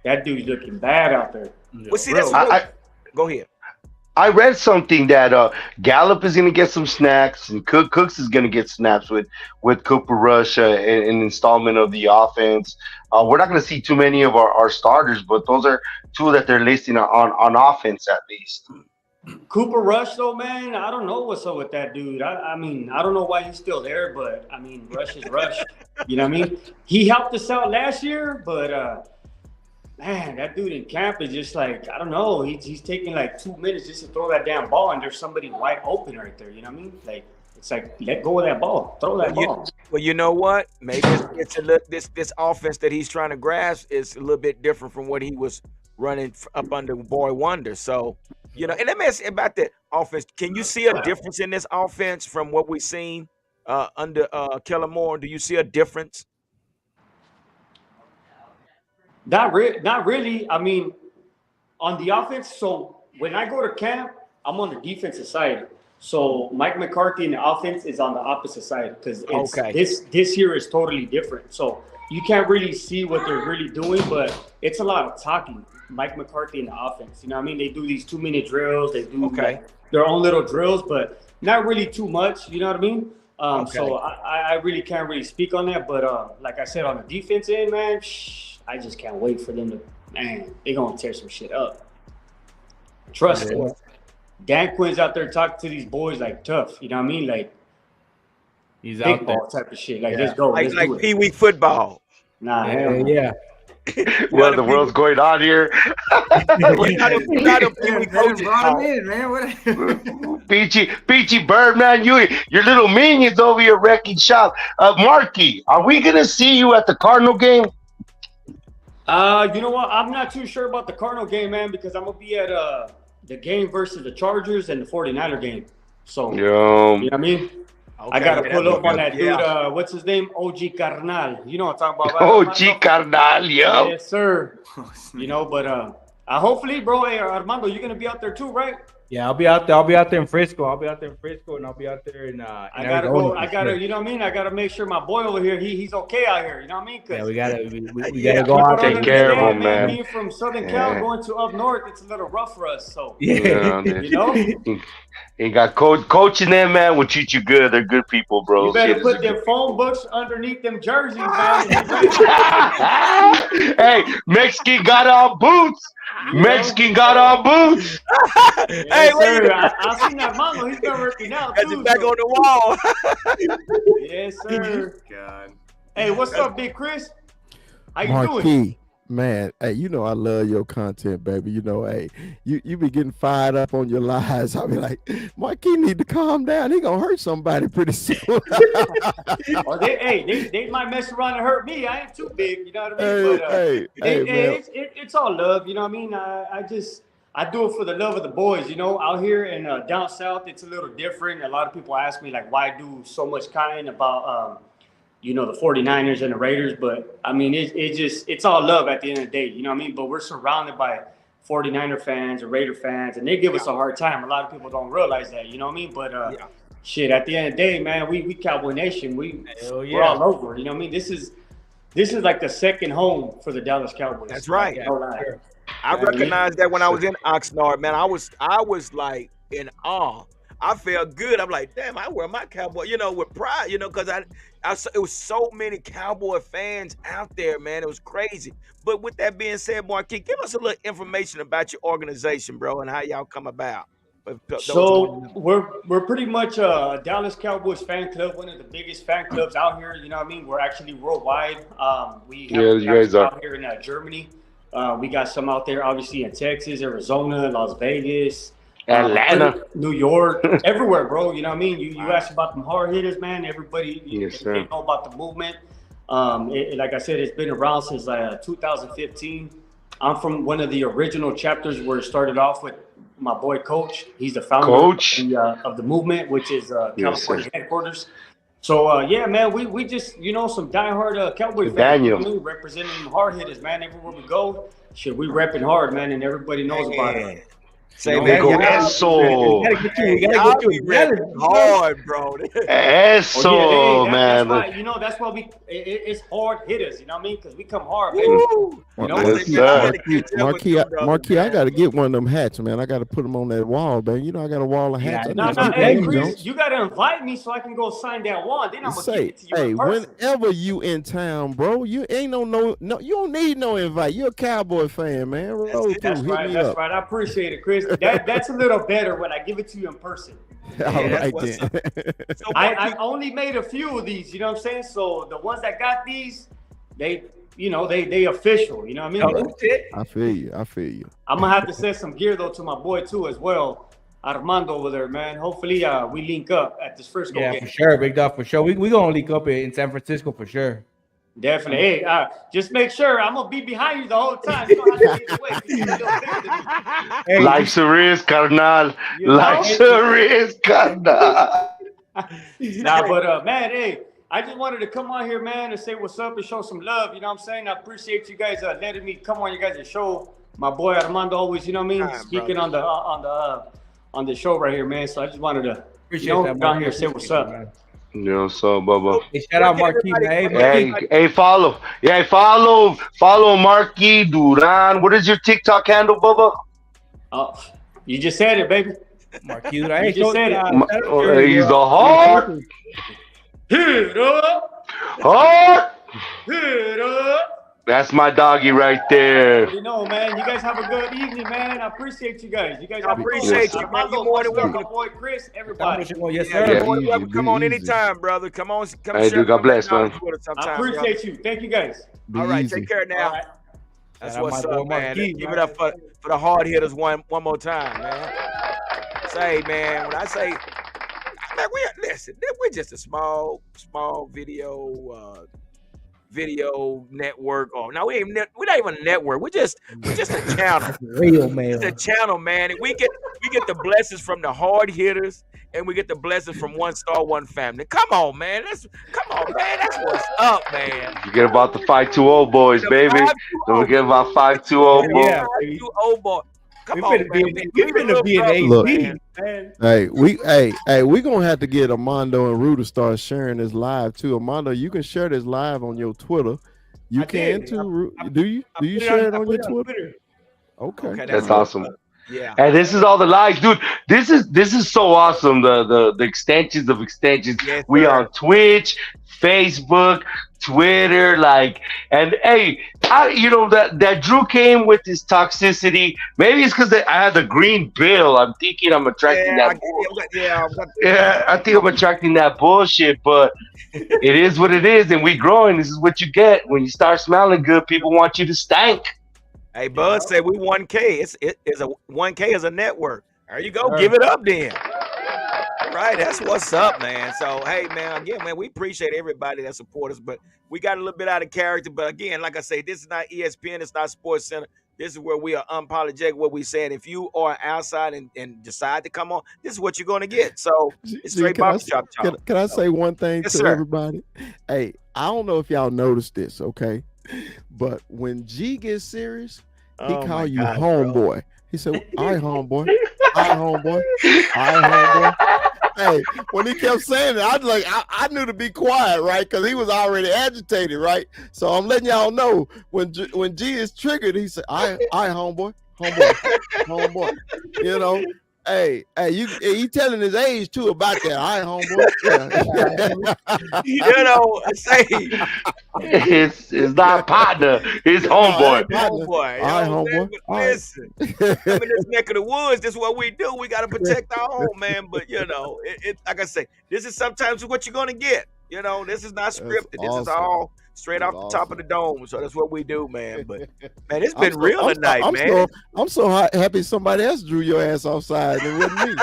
That dude's looking bad out there. Well, see, go ahead. I read something that Gallup is going to get some snacks, and Cooks is going to get snaps with Cooper Rush, an installment of the offense. We're not going to see too many of our starters, but those are two that they're listing on offense at least. Cooper Rush, though, man, I don't know what's up with that dude. I mean, I don't know why he's still there, but, I mean, Rush is Rush. You know what I mean? He helped us out last year, but, man, that dude in camp is just like, I don't know. He's taking like 2 minutes just to throw that damn ball, and there's somebody wide open right there. You know what I mean? Like, it's like, let go of that ball. Throw that ball. Well, you know what? Maybe it's a little, this offense that he's trying to grasp is a little bit different from what he was running up under Boy Wonder. So, you know, and let me ask you about the offense. Can you see a difference in this offense from what we've seen under Kellen Moore? Do you see a difference? Not really. I mean, on the offense, so when I go to camp, I'm on the defensive side. So Mike McCarthy in the offense is on the opposite side because this year is totally different. So you can't really see what they're really doing, but it's a lot of talking. Mike McCarthy in the offense, you know what I mean? They do these 2-minute drills. They do their own little drills, but not really too much. You know what I mean? So I really can't really speak on that. But like I said, on the defense end, man, I just can't wait for them to, man, they're going to tear some shit up. Trust me. Dan Quinn's out there talking to these boys like tough. You know what I mean? Like, he's big out ball there. type of shit. Like, let's go. Like Pee Wee football. Nah, hell no. Yeah. Well, the world's going on here. Peachy Bird, man, your little minions over here wrecking shop. Marky, are we gonna see you at the Cardinal game? You know what? I'm not too sure about the Cardinal game, man, because I'm gonna be at the game versus the Chargers and the 49er game. So you know what I mean? Okay, I gotta pull up on that dude. What's his name? OG Carnal. You know what I'm talking about? Right, OG Carnal, yo. Yes, sir. You know, but hopefully, bro. Hey, Armando, you're gonna be out there too, right? Yeah, I'll be out there. I'll be out there in Frisco. And I'll be out there in I gotta go. I gotta, you know what I mean? I gotta make sure my boy over here, he's okay out here. You know what I mean? Yeah, we gotta go out there. Take care of him, man. Being from Southern Cal, going to up north, it's a little rough for us. So yeah, you know. You got coaching them, man, will treat you good. They're good people, bro. You better put them phone books underneath them jerseys, man. Hey, Mexican got on boots. Mexican got on boots. Hey, sir. I seen that mama. He's been working out too. That's it back on the wall. Yes, sir. God. Hey, what's up, Big Chris? How you doing? Man, hey, you know I love your content, baby. You know, hey, you be getting fired up on your lies. I'll be like, Marquis need to calm down. He gonna hurt somebody pretty soon. They might mess around and hurt me. I ain't too big, you know what I mean? It's all love, you know what I mean? I do it for the love of the boys, you know. Out here and down south, it's a little different. A lot of people ask me like, why do so much kind about you know, the 49ers and the Raiders, but I mean, it's all love at the end of the day, you know what I mean? But we're surrounded by 49er fans and Raider fans, and they give us a hard time. A lot of people don't realize that, you know what I mean? But shit, at the end of the day, man, we Cowboy Nation, we're all over, you know what I mean? This is like the second home for the Dallas Cowboys. That's right. Like, I recognized that when I was in Oxnard, man. I was like in awe I felt good. I'm like, damn, I wear my Cowboy, with pride, because it was so many Cowboy fans out there, man. It was crazy. But with that being said, Marquis, give us a little information about your organization, bro, and how y'all come about. So we're pretty much a Dallas Cowboys fan club, one of the biggest fan clubs out here. You know what I mean? We're actually worldwide. We have you guys are out here in Germany. We got some out there, obviously in Texas, Arizona, Las Vegas, Atlanta, New York, everywhere, bro. You know what I mean? You asked about them hard hitters, man. Everybody they know about the movement. Like I said, it's been around since 2015. I'm from one of the original chapters where it started off with my boy Coach. He's the founder of the movement, which is California headquarters. So yeah, man, we just some diehard Cowboy fans, representing hard hitters, man. Everywhere we go, we repping hard, man, and everybody knows about it. Say, man, go eso. We gotta get you hard, bro. Eso, man. That's why it's hard hitters. You know what I mean? Because we come hard, baby. Marquis, I gotta get one of them hats, man. I gotta put them on that wall, man. I got a wall of hats. Hey, Chris, you gotta invite me so I can go sign that wall. Then I'm gonna give it to you in person. Whenever you in town, bro, you ain't no, you don't need no invite. You're a Cowboy fan, man. That's right. I appreciate it, Chris. That's a little better when I give it to you in person. All right, then. So I only made a few of these, you know what I'm saying? So the ones that got these, they official, you know what I mean? I feel you. I'm gonna have to send some gear though to my boy too as well, Armando over there, man. Hopefully we link up at this first game. For sure, big dog, for sure. We gonna link up in San Francisco for sure. Definitely. Hey, just make sure I'm gonna be behind you the whole time. You don't have to get away. Life's a risk, carnal. Life's a risk, carnal. But man, hey, I just wanted to come on here, man, and say what's up and show some love. You know what I'm saying? I appreciate you guys letting me come on you guys' show. My boy Armando always, you know what I mean, speaking on the show right here, man. So I just wanted to down here say what's up. Man. Yo, so Bubba. Hey, shout out Marquis, man. Hey, follow Marquis Duran. What is your TikTok handle, Bubba? Oh, you just said it, baby. Marquis Duran. You just said it. He's the heart. Hit up. Heart. Hit up. That's my doggy right there. You know, man. You guys have a good evening, man. I appreciate you guys. You guys appreciate you, man. You're more than welcome. My boy Chris, everybody. Yes, sir. Come on anytime, brother. Come on. Hey, dude, God bless, man. I appreciate you. Thank you, guys. All right, take care now. Right. That's what's up, man. Give it up for the hard hitters one more time, man. Say, man, when I say, man, we're just a small video network. Oh no, we're not even a network. We're just a channel. Real man. It's a channel, man. And we get the blessings from the hard hitters, and we get the blessings from One Star One Family. Come on, man. That's what's up, man. Forget about the 520 boys, baby. Don't forget about 520 boys. Yeah, 520 boys. Come on, man. We're gonna be an Hey, we gonna have to get Armando and Rue to start sharing this live too. Armando, you can share this live on your Twitter. You can too. Do you share it on your Twitter? Okay, that's awesome. Yeah. And this is all the lives, dude. This is so awesome. The extensions of extensions. Yes, we on Twitch, Facebook, Twitter, and hey, that Drew came with his toxicity. Maybe it's because I had the green bill. I'm thinking I'm attracting that. I think I'm attracting that bullshit. But it is what it is, and we growing. This is what you get when you start smelling good. People want you to stank. Hey, Buzz said we 1K. It's a 1K is a network. There you go. Give it up then. Right, that's what's up, man. So, hey, man, again, man, we appreciate everybody that support us, but we got a little bit out of character. But again, like I say, this is not ESPN, it's not Sports Center. This is where we are unapologetic. What we said, if you are outside and decide to come on, this is what you're going to get. So it's straight barbershop talk. Can I say one thing to everybody? Hey, I don't know if y'all noticed this, okay? But when G gets serious, he call you homeboy. Bro. He said, all right, homeboy. All right, homeboy. All right, homeboy. Hey, when he kept saying it, I was like, I knew to be quiet, right? Because he was already agitated, right? So I'm letting y'all know when G is triggered, he said, all right, homeboy. Hey, he telling his age too about that. All right, homeboy. You know, I say it's not partner, it's homeboy. homeboy. All right, homeboy. But listen, I'm in this neck of the woods. This is what we do. We got to protect our home, man. But you know, it like I say, this is sometimes what you're gonna get. You know, this is not scripted. This is all straight off the top of the dome. So that's what we do, man. But man, it's been real tonight, man. I'm so happy somebody else drew your ass offside. It wasn't me.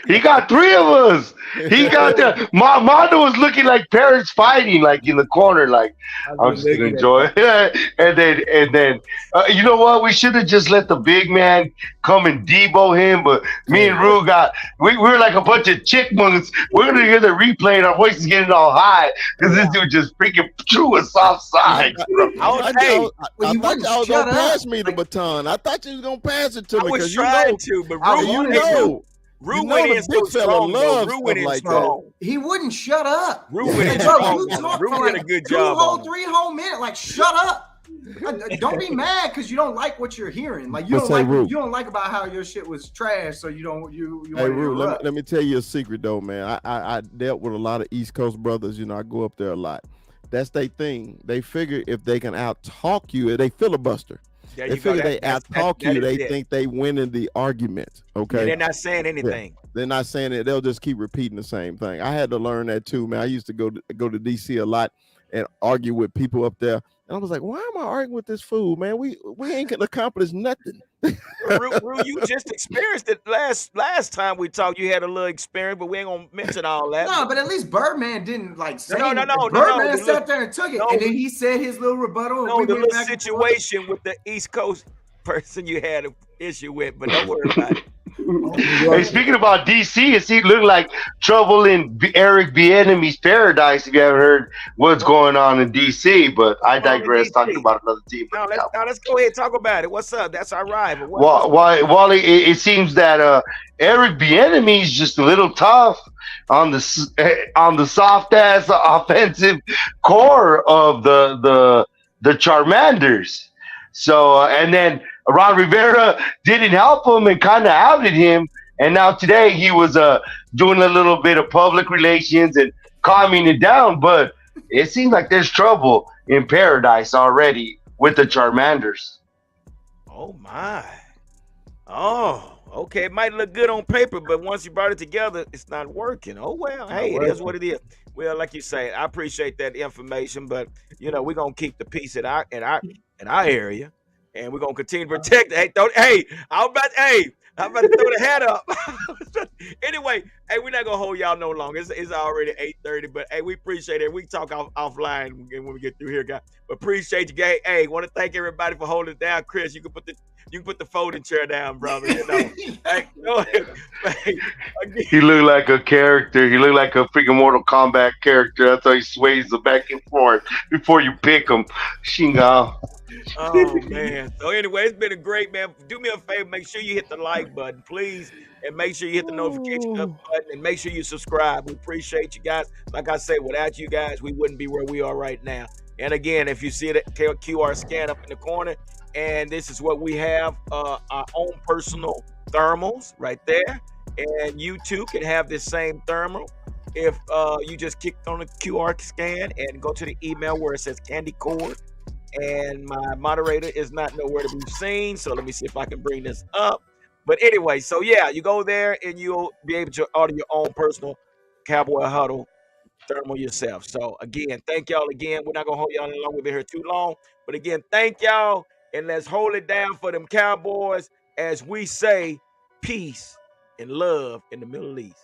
He got 3 of us. He got the Mondo was looking like parents fighting, like in the corner, like I'm just gonna enjoy it. and then you know what? We should have just let the big man come and debo him, but me and Rue we were like a bunch of chickmunks. We're gonna hear the replay and our voices getting all high because this dude just freaking threw us offside. I thought y'all was gonna pass me the baton. I thought you was gonna pass it to me because you know, but Rue went in so strong. Rue went in strong. He wouldn't shut up. Rue went in strong. Rue did a good job. 3 whole minutes. Like, shut up. Don't be mad because you don't like what you're hearing. Like you don't like about how your shit was trash, so you don't you. Hey, Rue, let me tell you a secret though, man. I dealt with a lot of East Coast brothers. You know, I go up there a lot. That's their thing. They figure if they can out talk you, they filibuster. They figure they out talk you. They think they win in the argument. Okay, and they're not saying anything. Yeah. They're not saying it. They'll just keep repeating the same thing. I had to learn that too, man. I used to go to DC a lot and argue with people up there. And I was like, why am I arguing with this fool, man? We ain't gonna accomplish nothing. Rue, you just experienced it last time we talked. You had a little experience, but we ain't gonna mention all that. No, but at least Birdman didn't like say no. Birdman sat there and took it, and then he said his little rebuttal. No, the little situation with the East Coast person you had an issue with, but don't worry about it. Hey, speaking about DC, it looked like trouble in Eric Bieniemy's paradise. If you haven't heard what's going on in DC, but I digress. Talking about another team. Let's go ahead and talk about it. What's up? That's our rival. Well, it seems that Eric Bieniemy is just a little tough on the soft ass offensive core of the Charmanders. So and then Ron Rivera didn't help him and kind of outed him. And now today he was doing a little bit of public relations and calming it down. But it seems like there's trouble in paradise already with the Charmanders. Oh, my. Oh, okay. It might look good on paper, but once you brought it together, it's not working. Oh, well, hey, it is what it is. Well, like you say, I appreciate that information, but, you know, we're going to keep the peace in our area. And we're gonna continue to protect. I'm about to throw the hat up. Anyway, hey, we're not gonna hold y'all no longer. It's already 8:30, but hey, we appreciate it. We talk offline when we get through here, guys. But appreciate you, guys. Hey, want to thank everybody for holding it down. Chris, you can put the folding chair down, brother. You know. Hey, go ahead. Hey, he looked like a character. He looked like a freaking Mortal Kombat character. That's how he sways back and forth before you pick him. Shinga. Oh man. So anyway, it's been a great, man. Do me a favor, make sure you hit the like button, please, and make sure you hit the notification button and make sure you subscribe. We appreciate you guys. Like I say, without you guys, we wouldn't be where we are right now. And again, if you see the QR scan up in the corner, and this is what we have, our own personal thermals right there. And you too can have this same thermal if you just click on the QR scan and go to the email where it says Candy Cord. And my moderator is not nowhere to be seen. So let me see if I can bring this up. But anyway, so yeah, you go there and you'll be able to order your own personal Cowboy Huddle thermal yourself. So again, thank y'all again. We're not going to hold y'all any longer. We've been here too long. But again, thank y'all. And let's hold it down for them Cowboys as we say peace and love in the Middle East.